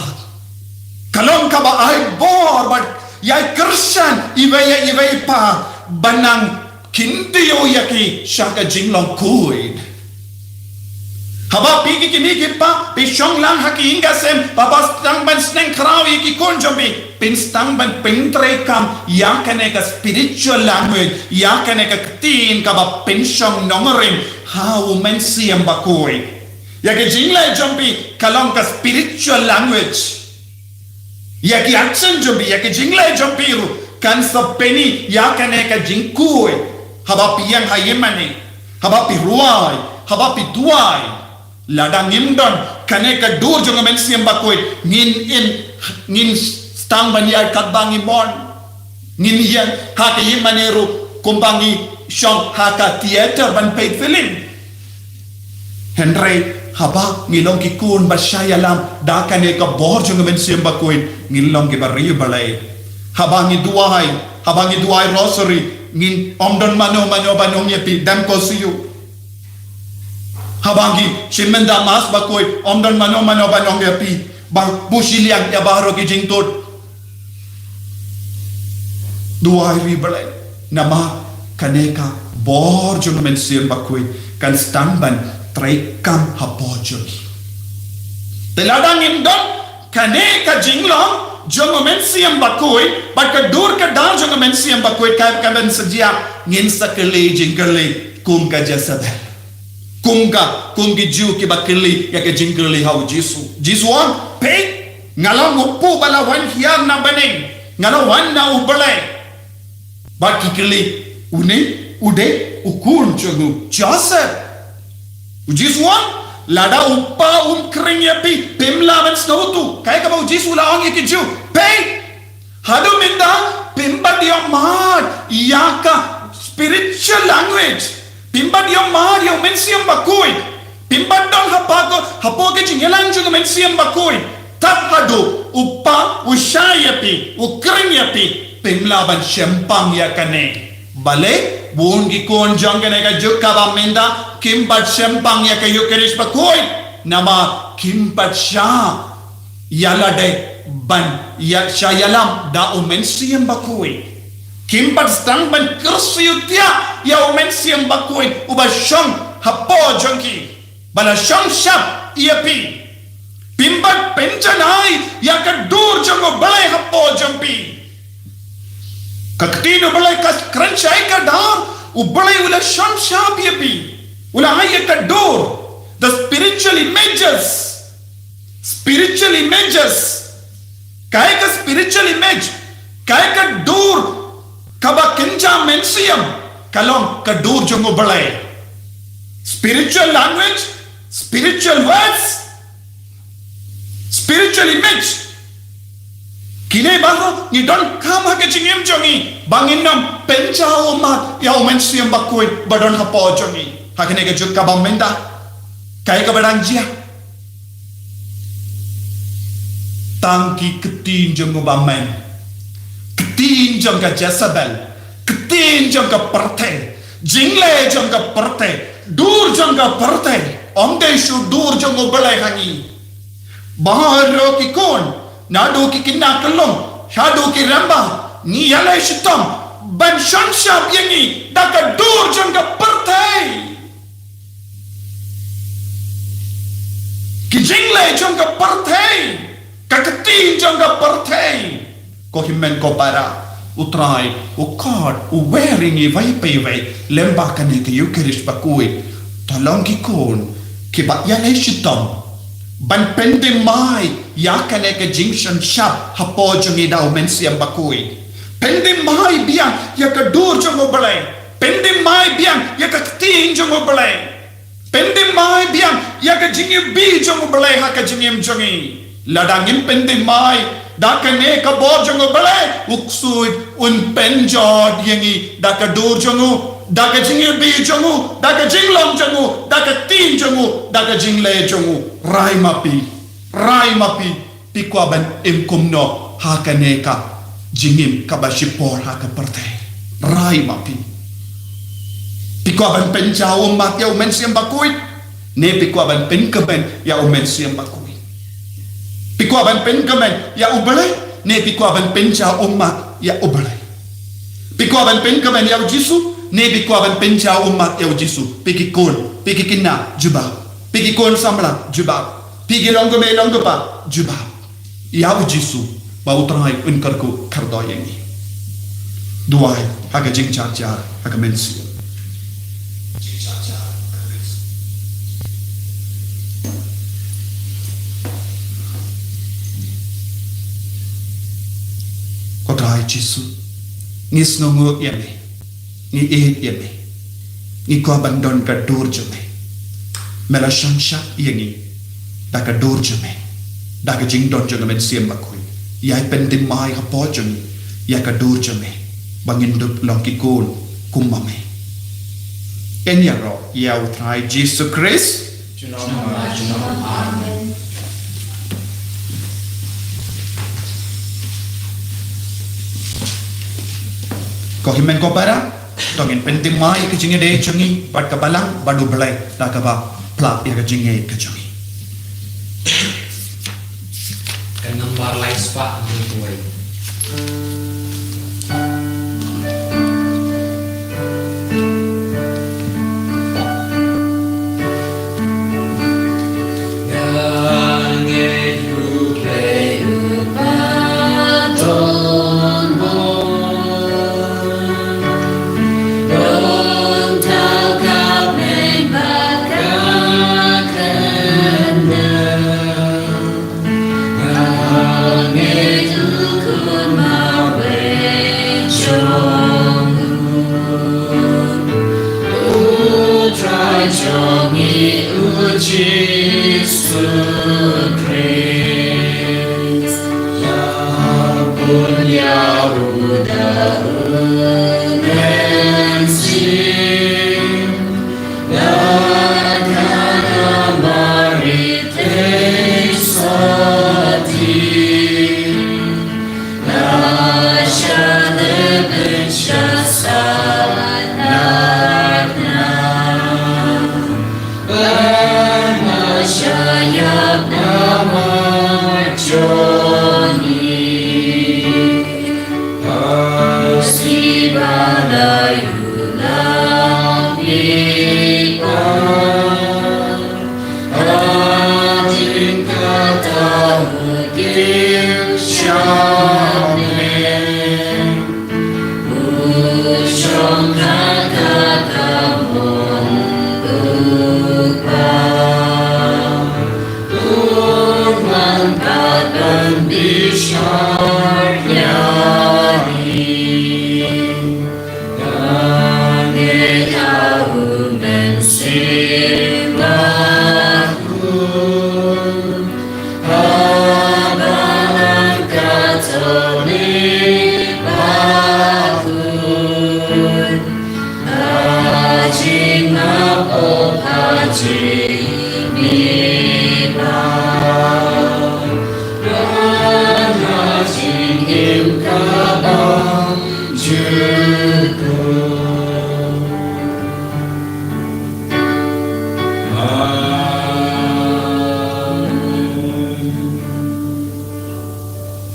kalong ka ba ay bor but ya Christian iwei pa banang kintiyo yaki shaka jinglong kuid haba pigi kimi pa pishong lang haki inga sem babas tang ban sneng krao yaki konjombi pinstang ban pintre kam yang kane ka spiritual language yang kane ka tin ka ba pinshong nongorin how mensiam bakoi yaki jinglai jombi kalong ka spiritual language yaki action jombi yaki jinglai jombi ru kan sa peni yakane ka jingkui haba pi yang hayemane haba pi ruai haba pi duai ladang ngimdon kane ka dur jong men siam bakoi ngin stang baniar kat bangi bon ngin yang ha ke maneru kumbangi shong ha ka theater ban paid film Henry haba ngilong ki kun ba syayalam da kane ka bor jong men siam bakoi ngilong ki bari balai haba ngi duai rosary ngin omdon mano banong yepi dam ko siu habangi shimenda mas bakoi omdon mano banong yepi bang busiliang ya baro ki jingtot duai ri balai nama kaneka bor jong men siam bakoi kan stamban trai kam hapojol teladang indon kaneka jinglong jong men siam bakoi bat ka dur ka dal jong men siam bakoi ka ben sejia ngin sakele jingkele kum ka jasad kum ki ju ki bakeli ya ke jingkele hau jisu on pe ngalam upu bala wan hiar na baning ngalam wan na ubale bat kili une ude ukun jong jasad jisu on lada uppa kring ya pi pimla ben snotu kai ka bau jisu la ong ki ju pe hadu minda pimba dia mad yaka spiritual language pimba dia mad yo mensiam bakui pimba dong hapo ke jingelan ju mensiam bakui tap hadu uppa ushaya pi ukring ya pi pimla ban shempang ya kane bale bungi kon jangane ka jukka ba minda kimpat shempang ya ka yukerish bakoi nama kimpat sha yalade ban ya shayalam da umensiam bakoi kimpat stang ban kursiutia ya umensiam bakoi uba shong hapo jangki bala shong shap iapi pimbat penjanai ya ka dur jango balai hapo jampi kaktino balai kas kranchai ka dar ubalai ula sham shap yapi ula ayat ka door the spiritual images kai ka spiritual image kai ka door kaba kinja mensiam kalong ka door jongo balai spiritual language spiritual words spiritual image kine bago ni don kam ha ke jingim jongi banginam penchao ma ya mensiam bakoi badon ha po jongi hakene ke juk ka bamenda kai ka badang jia tangki ketin jong bamen ketin jong ka Jezebel ketin jong ka perte jingle jong ka perte dur jong ka perte omde shu dur jong balai hangi baharo ki kon nadu ki kinna kalong shadu ki ramba ni yale shitam ban shansha yangi daka dur jong ka perte ki jingle jong ka perte kakatin jong ka perte ko himmen ko para utrai ukad uwering I vai pe vai lemba kane ke yukerish bakui tolong ki kon ki ba yale shitam ban pende mai yakane ke jinction shap hapo jongi da mensiam bakui pende mai biang yakadur jongo balai pende mai biang yakatin jongo balai pende mai biang yakajingi bi jongo balai hakajingim jongi ladangin pende mai dakane ka bor jongo balai uksui un penjod yangi dakadur jongo dakajingi bi jongo dakajinglom jongo dakatin jongo dakajingle jongo rai mapi pikwa ban imkumno hakane ka jingim kabashipor hakaperte rai mapi pikwa ban penjao mat ya mensiam bakui ne pikwa ban penkaben ya mensiam bakui pikwa ban penkaben ya ubale ne pikwa ban penjao ummat ya ubale pikwa ban penkaben ya jisu ne pikwa ban penjao ummat ya jisu pikikon pikikina juba pikikon samla juba pigi longo pa juba ya jisu ba utrai unkar ko kardo yangi duai haga jing cha haga mensi ko dai jisu ni snongo yame ni yame ni ko bandon ka dur jome mela shansha yengi daka dur jame daka jing don jame men siam bakui yai pentim mai ha po jame ya ka dur jame bangin dup longki kol kumame enya ro ya utrai Jesus Christ Amen. ko himen ko para tongin pentim mai ke jinge de chungi bat ka balang badu blai daka ba pla ya ka jinge ke chungi Cái number like spot như tuổi.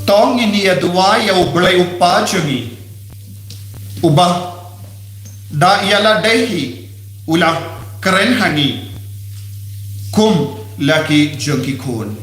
tong ini adua ya ublai upa chungi uba da yala dehi ula keren hani kum laki junki kun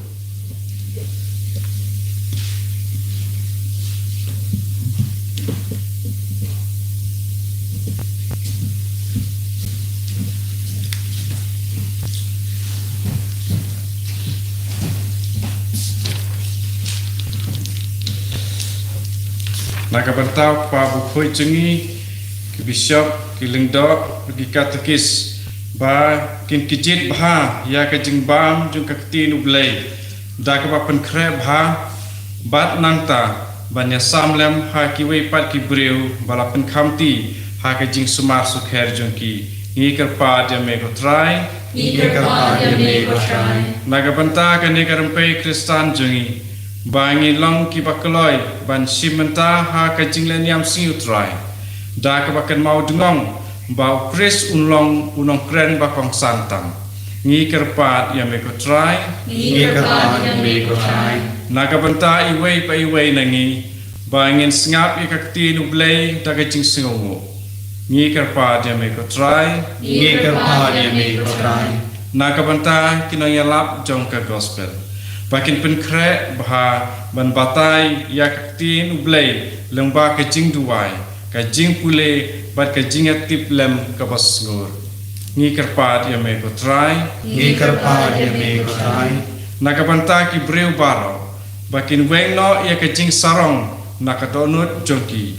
Nakabantau pa bukhoi chungi ki bishop ki lingdo ki katekis ba kin kijit bha ya ka jingbam jung ka tin ublei da ka ba pen kre bha bat nangta banya samlem ha ki wei pat ki breu bala pen khamti ha ka jing sumar sukher jung ki ni kar pa ya me ko try Nakabanta ka ni karampe kristan jungi Bangi long ki bakaloi ban simenta ha ka jinglen yam sing utrai da ka bakan mau dungong ba kris unlong unong kren ba kong santang ngi kerpat ya me ko try nakabanta iwei pa iwei nangi bangin sngap i kakti nublei da ka jing singongo ngi kerpat ya me ko try nakabanta kinoyalap jong ka gospel Bakin pen kre bah ban batai ya kaktin ublei lengba ke jing duai ka jing pule bat ka jing atip lem ka bas ngur ngi kerpat ya me ko try nakabanta ki breu baro bakin weng no ya ka jing sarong nakadonut jongki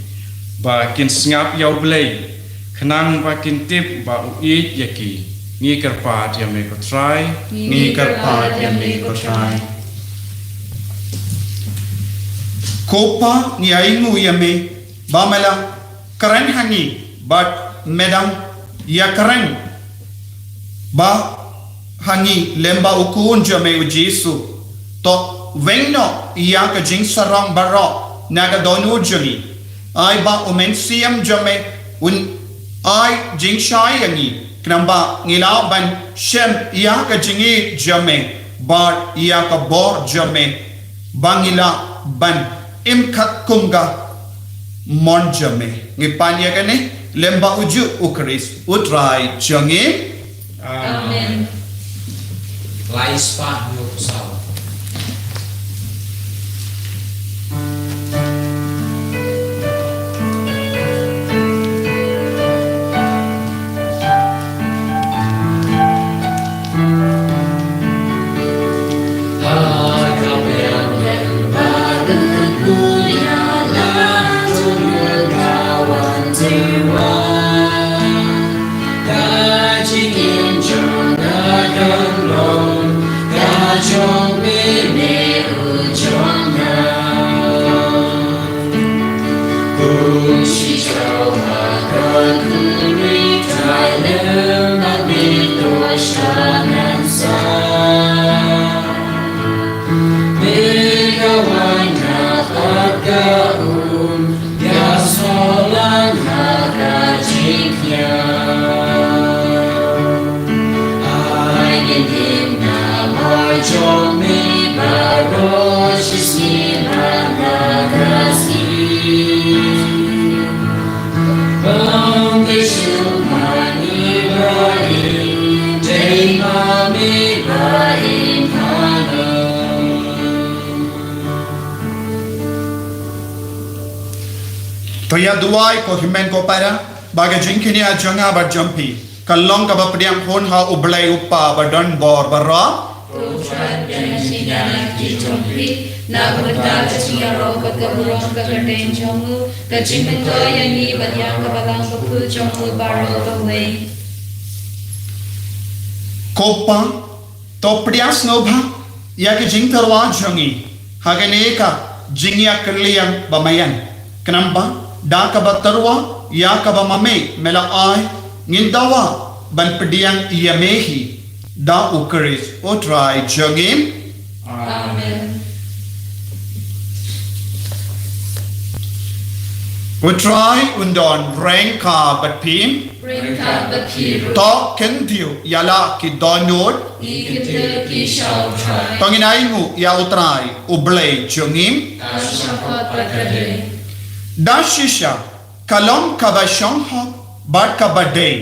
bakin sngap ya ublei khnang bakin tip ba uit yaki Ngi kerpat ya me ko try. Ngi kerpat ya me ko try. Kopa ngi aingu ya me bamela keren hangi but medang ya keren ba hangi lemba ukun jame u Jesu to vengno ya ka jing sarang baro naga donu jami ai ba umen siam jame un ai jing shai yangi knamba ngila ban shem ya ka jingi jame bar ya ka bor jame bangila ban imkhat kumga mon jame ngipanya kane lemba uju ukris utrai jangi Amen. Lais pa yo kusal. Toya duai ko himen ko para baga jinkini a janga ba jampi kalong ka ba pediang hon ha ublai upa ba don bor barra Tuhan dan sinyana ki jompi na berda sinyaro ka kaburong ka kaden jomu ka jimen ko yangi badyang ka balang ka pu jomu baro ka way kopa to pediang snobha ya ki jing terwa jangi hagane ka jingya kerliang bamayan kenapa da ka ba terwa ya ka ba mame mela ai ngindawa ban pediang iamehi da ukris utrai jangim Amen. utrai undon rengka batpim Ringka bakiru to kentiu yala ki donod ikite ki shau trai tonginaimu ya utrai ublay jangim ashapot bakade dashisha kalom kabashong hok bat kabadei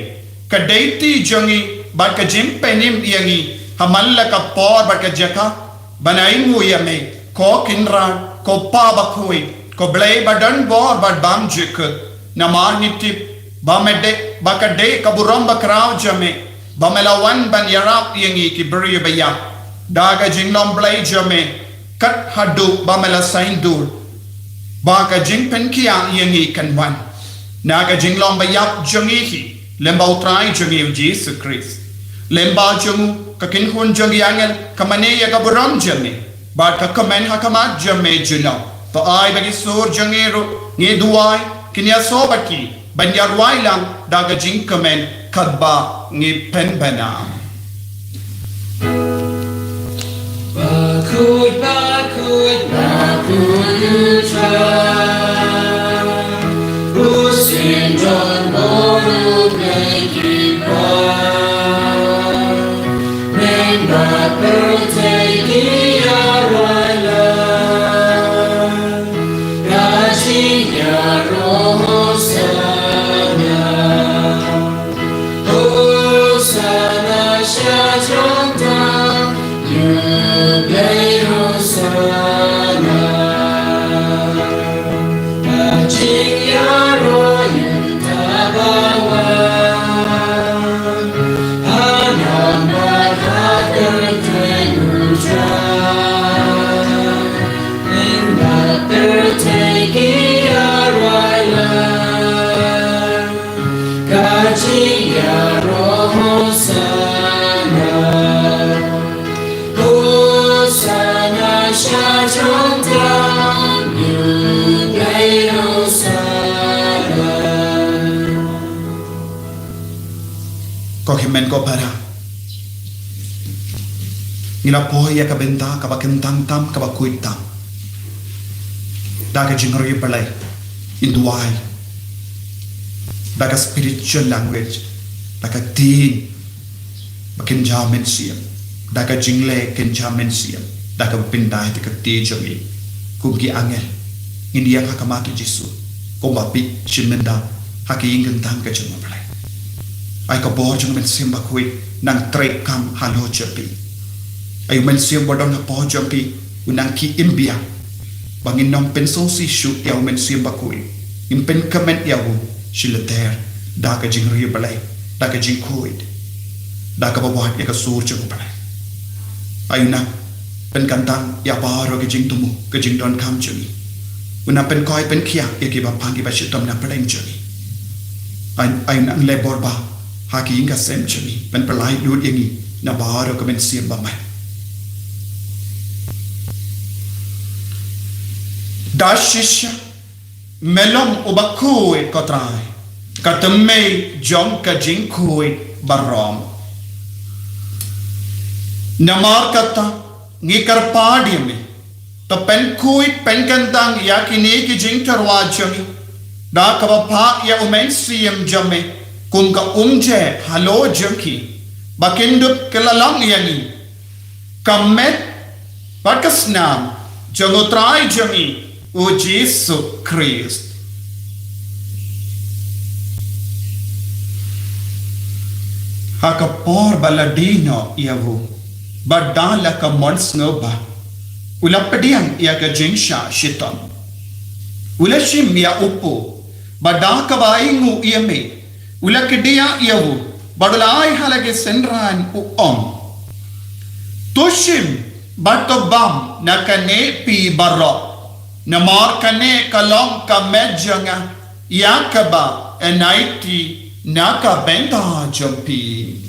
kadaiti jangi bat kajim penim yangi hamalla ka por bat kajaka banaimu yame ko kinra ko pa bakui ko blay badan bor bat bam jik namar nitip bamede bakade kaburam bakraw jame bamelawan ban yarap yangi ki beri baya daga jinglom blay jame kat hadu bamela saindur baka jing pen kia yangi kanwan naga jinglom bayap jangi hi lemba utrai jangi Jesus Christ lemba jangu kakin hun jangi angel kamane ya kaburam jame bat ka kamen hakamat jame juno to ai bagi sur jangi ru ngi duai kinya sobaki banyar wailang daga jing kamen kadba ngi pen bana Bakut, bakut, bakut utrai. Usin John Boru Bekibar. Men bakpertegi arailan. Gajinya roh sana. Hosana syatrata. Yublay Hosanna. Ajing yaro yutabawan. Hanam bakhagar tenutran. Ingat bertegi arailan. Kajing yaro Hosanna. ko himen ko para ngila po ya ka benta ka ba kentang tam ka ba kuit tam daga jingri balai induai daga spiritual language daga tin bakin jamin siam daga jingle ken jamin siam daga pindai te ka ti jami kumki angel india ka kamaki jisu ko ba pi chimenda haki ingin tang ka jama balai ai ka bor jang men sim ba kui nang trek kam halo chapi ai men sim bodong na po jampi unang ki imbia bangin nom penso si shu ya men sim ba kui impen kamen ya wu shilater da ka jing ri balai da ka jing kuid da ka ba ya ka sur chu balai ai na pen kantang ya ba ro ka jing tumu ka jing don kam chuni una pen koi pen khia ya ki ba pangi ba shitom na peleng chuni ai na le bor ba haki inga sem chuni pen pelai lut yangi na ba ro ka men sim ba mai dashisha melom ubakui kotrai katamei jom ka jinkui barom namar kata ngikar padi me to pen kui pen kantang yakini ki jinkarwa jami da kabapa ya umen siem jame kum ka umje halo jaki bakindup kelalang yangi kamet pakasnam jangotrai jami o Jesus Christ haka por baladino yavu badala ka mons ngoba ulapadiang ya ka jinsha shitam ulashim ya upo badaka baingu yame ulakidia yavu badalai halage senran u tushim batobam nakane pi barro namar kane kalong ka medjanga yakaba enaiti naka benta jampi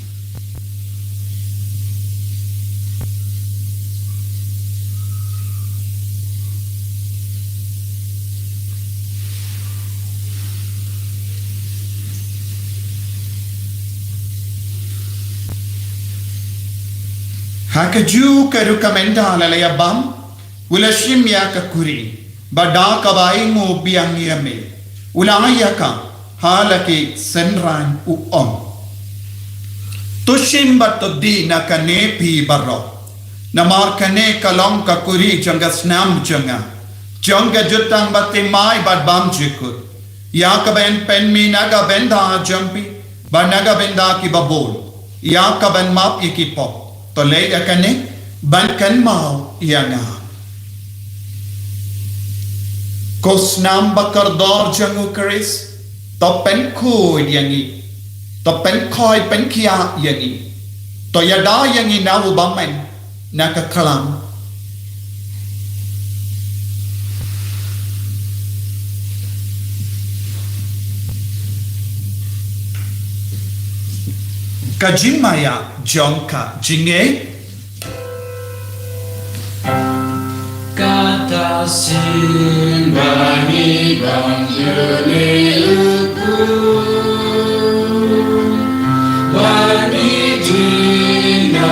hakaju ka rukamenda lalaya bam ulashim ya ka kuri bada kabai mo biang yame ulaya ka halaki senran u tushim batodi na kane pi barro namar kane kalong ka kuri janga snam janga jutang batte mai bad bam jikut ya ka ben pen mi naga benda jampi banaga benda ki babol ya ka ben map ikipo to le ya kane ban kan mau yanga kosnam bakar dor jangu keris to pen koi yangi to pen koi pen kia yangi to yada yangi na ubamen naka kalam kajimaya jonka jinge kata simbani banjuni uku bani jinagani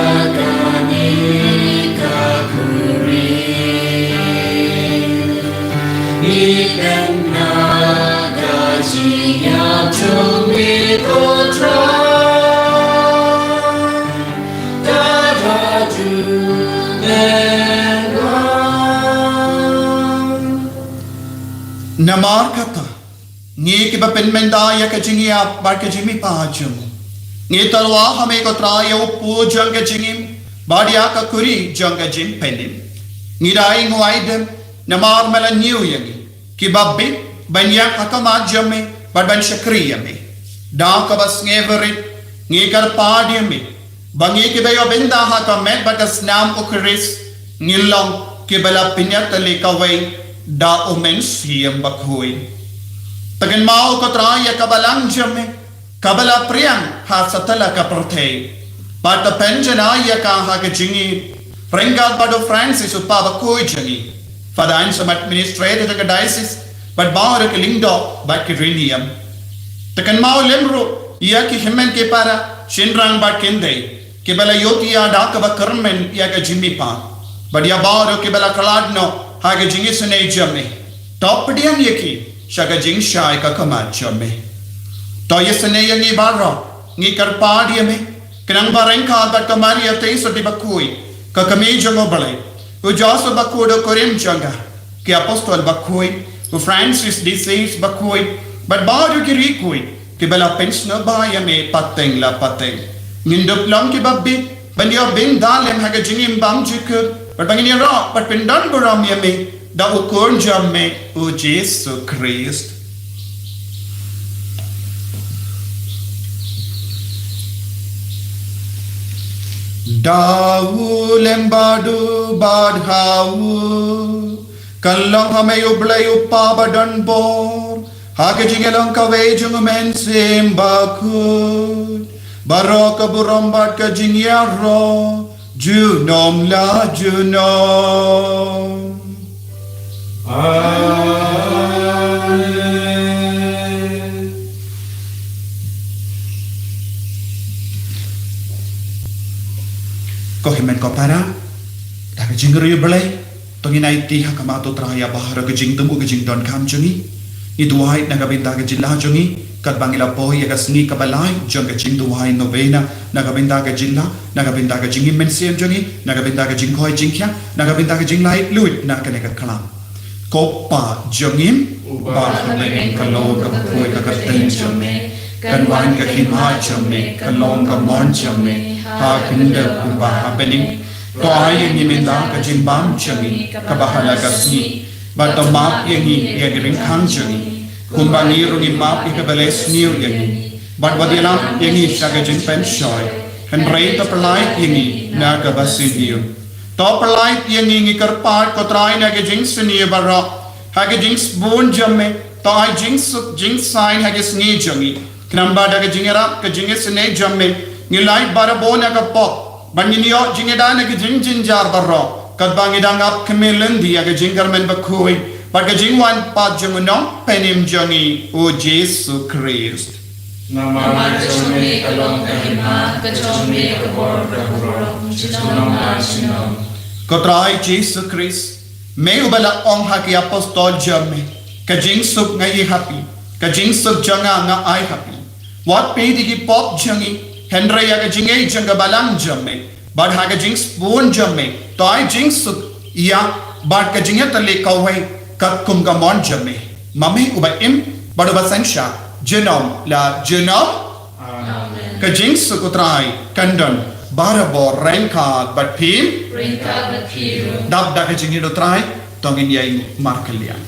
kakuri ikan nagajinya cumi kotra namar kata ngi ki ba pen menda ya ka jingi ap bar ka jimi pa jum ngi tarwa hame ko tra ya pu jang ka jingim badia ka kuri jang ka jim penim ngi dai ngoidem namar mala new yangi ki babbe ban ya ka ma jamme bar ban shakriya me da ka bas ngeverit ngi kar pa di me bangi ki ba yo benda ha ka met bakas nam ukris ngilong ki bala pinyat le ka wai da omen siem bakhui tagen mau ko traya kabalang jamme kabala priang ha satala ka prothe but penjana ya ka ha ke jingi prengal bado francis upa bakhui jangi fadain some administrator the diocese but baur ke lingdo but ke rinium tagen mau lemro ya ki himen ke para shinrang bat kende ke bala yoti ada ka bakarmen ya ga jimmi pa badia baro ke bala kaladno ha ga jingi sene jamme top dian yeki shaga jing shai ka kama jamme to yesene yangi baro ngi karpa dia me kenang bareng ka bat kamari ate so di bakui ka kame jango balai u joso bakudo korim janga ke apostol bakui u Francis disease bakui but baro ki rikui ke bala pensna ba ya me pateng la pateng ngindop lam ki babbi bandia bin dalem haga jingim bam jik but bangini ra but pindan buram ya me da ukon jamme u Jesus Christ Dawu lembadu badhawu kalong hame ublay upa badan bor hake jingelong kawe jung men simbakut barok burombat ka jingyaro junom la junom ko himen ko para ta ka jingro yu blay tonginai ti hakamato traya bahar ka jing tumu ka jing don kam jungi i duai nagabinda ka jilla jungi kat bangila poi ya sni ka balai jong ka jing duai novena nagabinda ka jilla nagabinda ka jing mensiam jungi nagabinda ka jing khoi jing kya nagabinda ka jing lai luit na ka ne ka klam ko pa jongim ba ne ka lo ka poi ka ka ten jumme kan wan ka khima jumme ka long ka mon jumme ha kinda ba happening to ai ni minda ka jing bam jungi ka bahala ka sni ba to map yengi ya gring khang jungi kumbani rungi map ikabales new yengi but wadila yengi shaga jing pen shoy and rei to palai yengi na ka basinio to palai yengi ngi karpat ko trai na ka jing sni bara ha ka jing spoon jamme to ai jing suk jing sign ha ka sni jungi knamba da ka jingera ka jing sne jamme ngi lai bara bona ka pop banginio jingeda na ka jing jinjar bara kad bangidang ap kemelendi ya ka jing garmen bakui Pagka jingwan pa jungunong penim jungi o Jesus Christ. Nama jome kalong kahima kajome kabor kabor chinom chinom. Kotrai Jesus Christ. Me ubala ong haki apostol jame. Kajing suk ngai happy. Kajing suk janga nga ai happy. What pe digi pop jungi. Henry ya kajingai janga balang jame. Bad haka jing spoon jame. To ai jing suk ya bad kajingya tali kawai. Kat kum gamon jamme mami uba im badu basansha genom la genom Amen. ka jing sukutrai kandon barabo renka bat pim Rinka bathiru. dab da ka jing do trai tongin yai markalian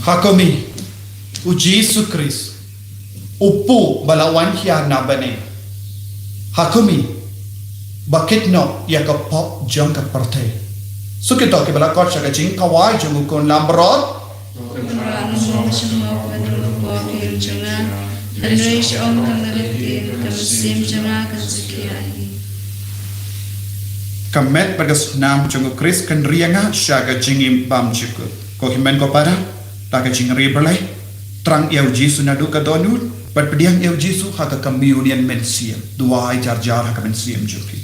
Hakomi u Jesus Christ upu balawan hiya na bane Hakomi bakit no ya ka pop jong ka parte So kita ke bala kot syaga jing kawai jung ukon lambrot. Kemerahan umum semua pada bokil jangan Henry Syong kang naliti kemusim jangan kesekian. Kamet bagas nam jung Chris kan rianga syaga jingim bam jikut. Ko himen ko pada taka jing ri berlai trang yau Jesu nadu ka donut bat pediang yau Jesu haka communion mensiam dua ai jar jar haka mensiam juki.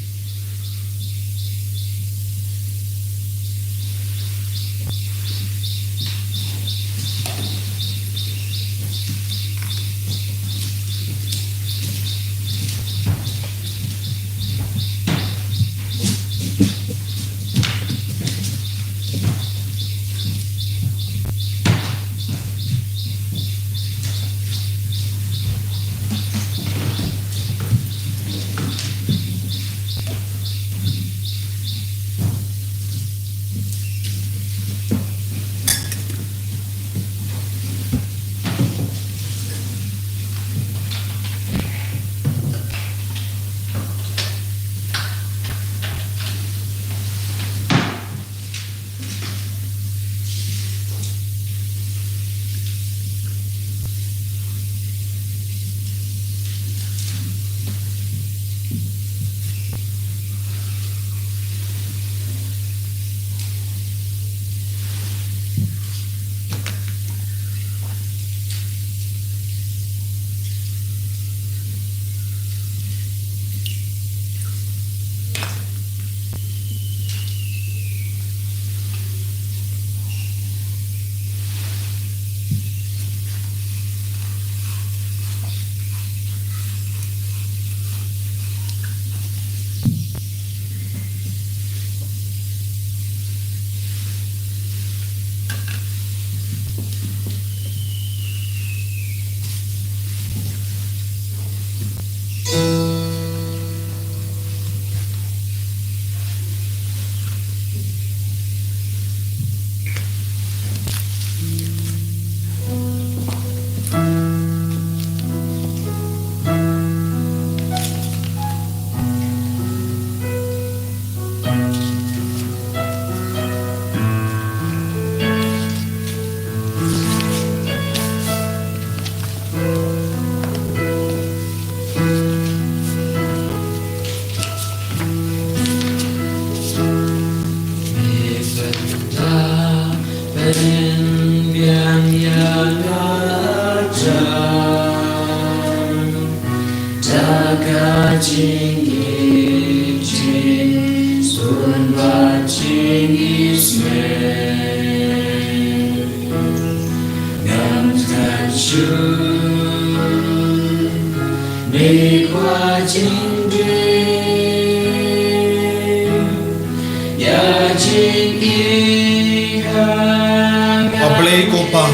Ablay ko pa,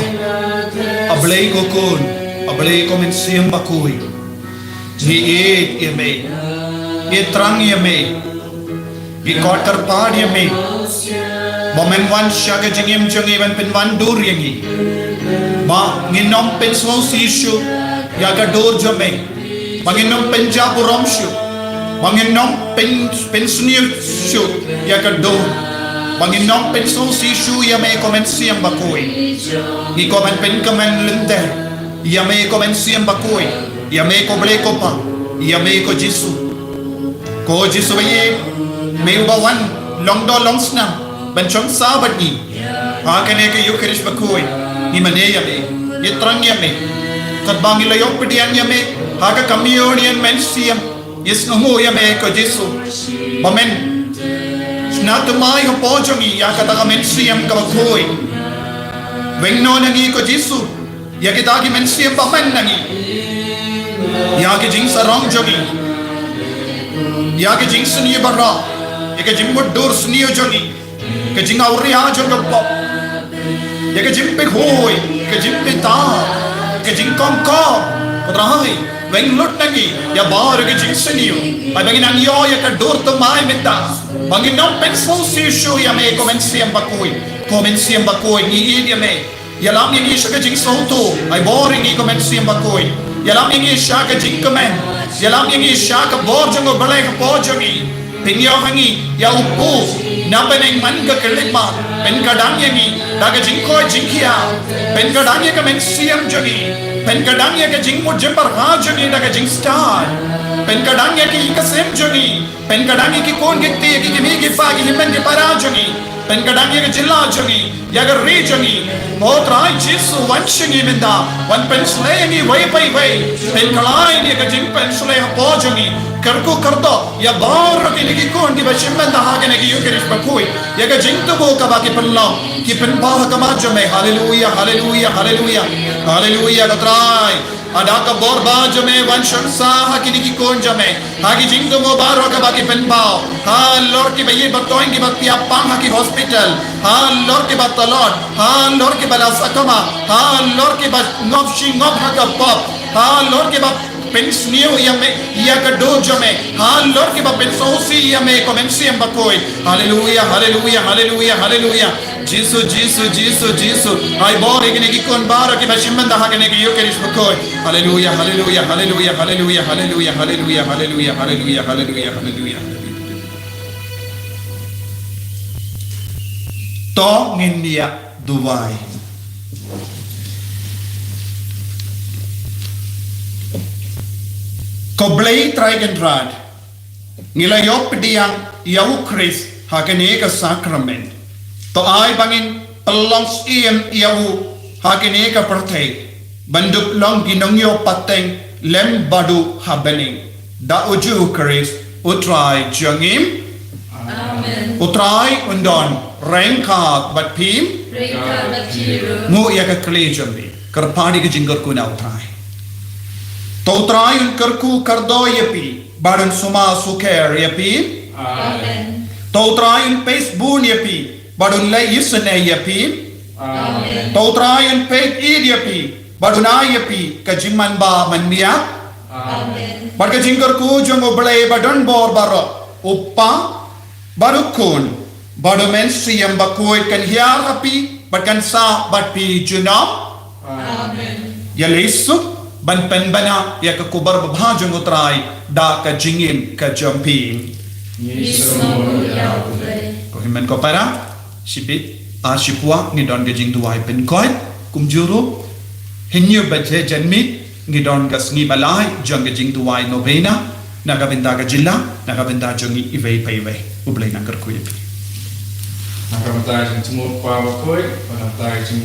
ablay ko kun, ablay ko mensiam bakui. Ni yame, trang yame, kotar pad yame. Momen wan syaga jengim jengiban pen wan dur yangi. Ma nginom pen so sishu yaga dur jame. Manginom pen jaburam shu. Manginom pen sunil shu yaga dur. Manginom pen so sishu yame komensiam bakui. Ni komen pen komen lente. Yame komensiam bakui. Yame ko ble ko pa. Yame ko Jesu. Ko Jesu baye. May ubawan long do long snam. Benchong sabat ni. Hakane ke Eucharist bakui. Ni mane yame. Ni trang yame. Kadbangi layok pedian yame. Haka communion mensiam. Yes no yame ko Jesu. Bamen. Natumay ko pojongi ya kata mensiam ka bakui. Wengno nangi ko Jesu. Ya kita ki mensiam bamen nangi. Ya ki jing sarong jogi. Ya ki jing suni barra. Ya ki jing mudur suni jogi. Ke jing auri ha jo pop. Ya ke jing pe hoi, ke jing pe ta, ke jing kom kom. Kodrai, weng lut nangi, ya bar ke jing seniyo. Ay bangin ang yo ya ka dur to mai meta. Bangin no pen so sishu ya me komensiam bakoi ni ya me. Ya lam yang isha ke jing so to, ay boring ni komensiam bakoi. Ya lam yang isha ke jing komen. Ya lam yang isha ka bor jong balai ka pojong ni. Pinyo hangi ya upu na peneng man ka kelima pen kadang yang ni daga jingkoi jingkia pen kadang yang ka men siam joni pen kadang yang ka jingmo jembar ha joni daga jing star pen kadang yang ki kasem joni pen kadang yang ki kon gekti ki mi ki fa ki himen ki para joni pen kadang yang ka jilla joni ya ga re joni potrai jisu wanshini minda wan pen slay ni way pai way pen kalai ni ka jing pen slay ha po joni karku kardo ya bar ki ni kon di bashimman da ha ke ni yukerish bakui ya ga jing to bo ka ba ki penlo ki pen ba ka ma jome hallelujah hallelujah hallelujah hallelujah katrai ada ka bor ba jome wan shansa ha ki ni kon jome ha ki jing to bo bar ka ba ki pen ba ha lord ki baye batoing ki bakti apang ha ki hospital ha lord ki batalot ha lord ki bala sakama ha lord ki ba ngop shi ngop ha ka pop ha lord ki ba pensnio ya me ya ka do jome ha lord ki ba pensosi ya me comensi am bakoi hallelujah hallelujah hallelujah hallelujah Jesus Jesus Jesus Jesus ai bor igine ki kon bar ki bashimanda ha gene ki yokerish bakoi hallelujah hallelujah hallelujah hallelujah hallelujah hallelujah hallelujah hallelujah hallelujah hallelujah to ngindia duwai ko blei traigendrad ngila yop diang yau Chris hakene ka sacrament to ai bangin pelongs iem yau hakene ka perthei banduk long ginongyo pateng lem badu habening da uju Chris utrai jangim Amen. utrai undon rengka batpim Reka Bakiru. mu ya ka klejambi karpadi ka jinggar ku na utrai Tautrai un kerku kardo yapi badan suma suker yapi Amen. Tautrai un Facebook yapi badun lay yisne yapi Amen. Tautrai un pet id yapi badun yapi kajiman ba manmia Amen. badka jinggar ku jongo blay badun bor baro uppa barukun badumen siyam bakoi kan hiar hapi badkan sa batpi junam Amen. yalesu ban pen bana ya ka kubar babhajung utrai da ka jingim ka jampim Nismo Yahweh. ko himen ko para sibit a sipua ni don ga jing duai pen koi kum juru hinyu baje janmi ni don ga sngi balai jang ga jing duai novena naga benda ga jilla naga benda jongi ivei paive ublai na kar ku yapi Nakamata jing semua pa koi, panata jing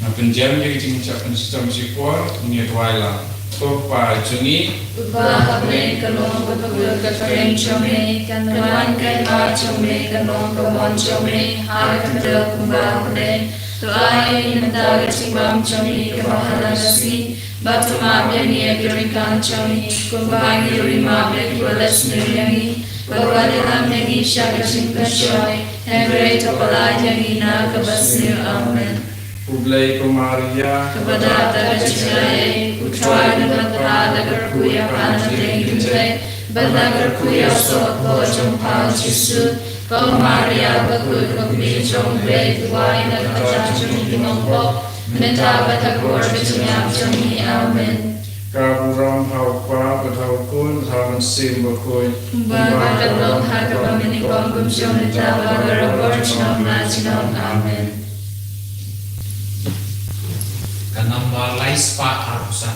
na penjam ye jing ucap sistem sipor ni tuaila. To pa jungi Uba Amen kalong babagur katreng chome kanwan kai ma chome kanong kamon chome har kadal kumba kade to ai nanda gachibam chome kabahala si batuma biani agrikan chome kumba ni rima beki walas niryangi bagwadalam yangi shagachim kashoy hegre topalai yangi na kabasnir amen Ublay ko Maria kepada terciptai putra dan putra agar kuya panateng jumpai badagar kuya soko jumpa Yesus kau Maria bakul kami jumpai tuai dan kacang dimongkok minta batagur berjumpa jami amen Kaburam haupa bathaukun thavan sim bakoi Bakalong hakabang minikong kumsyon ita bagarabor chinom na chinom amen Kanamba laispa harusan.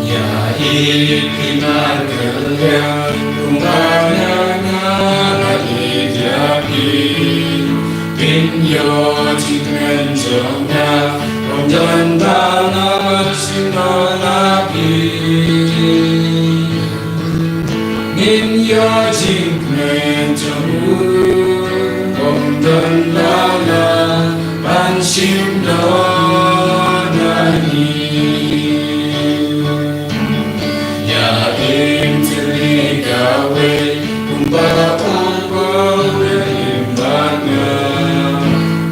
Ya ikinar kalian kumanya na ijaki pinyo jikmen jongna Ondan dana sinanapi Min yo jingmen jamu Ondan dana banshim donani Ya intili gawe Kumba upawe imbana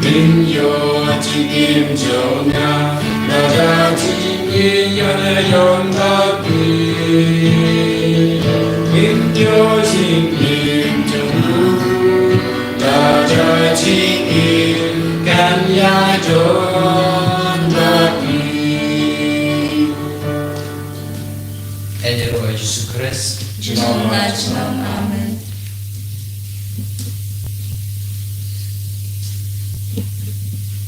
Min yo jingim jona Nada jingin yana yondapi Min yo jingim jamu jingil kan ya don bagi Ede roh Yesus Kristus Jenom na jenom amen.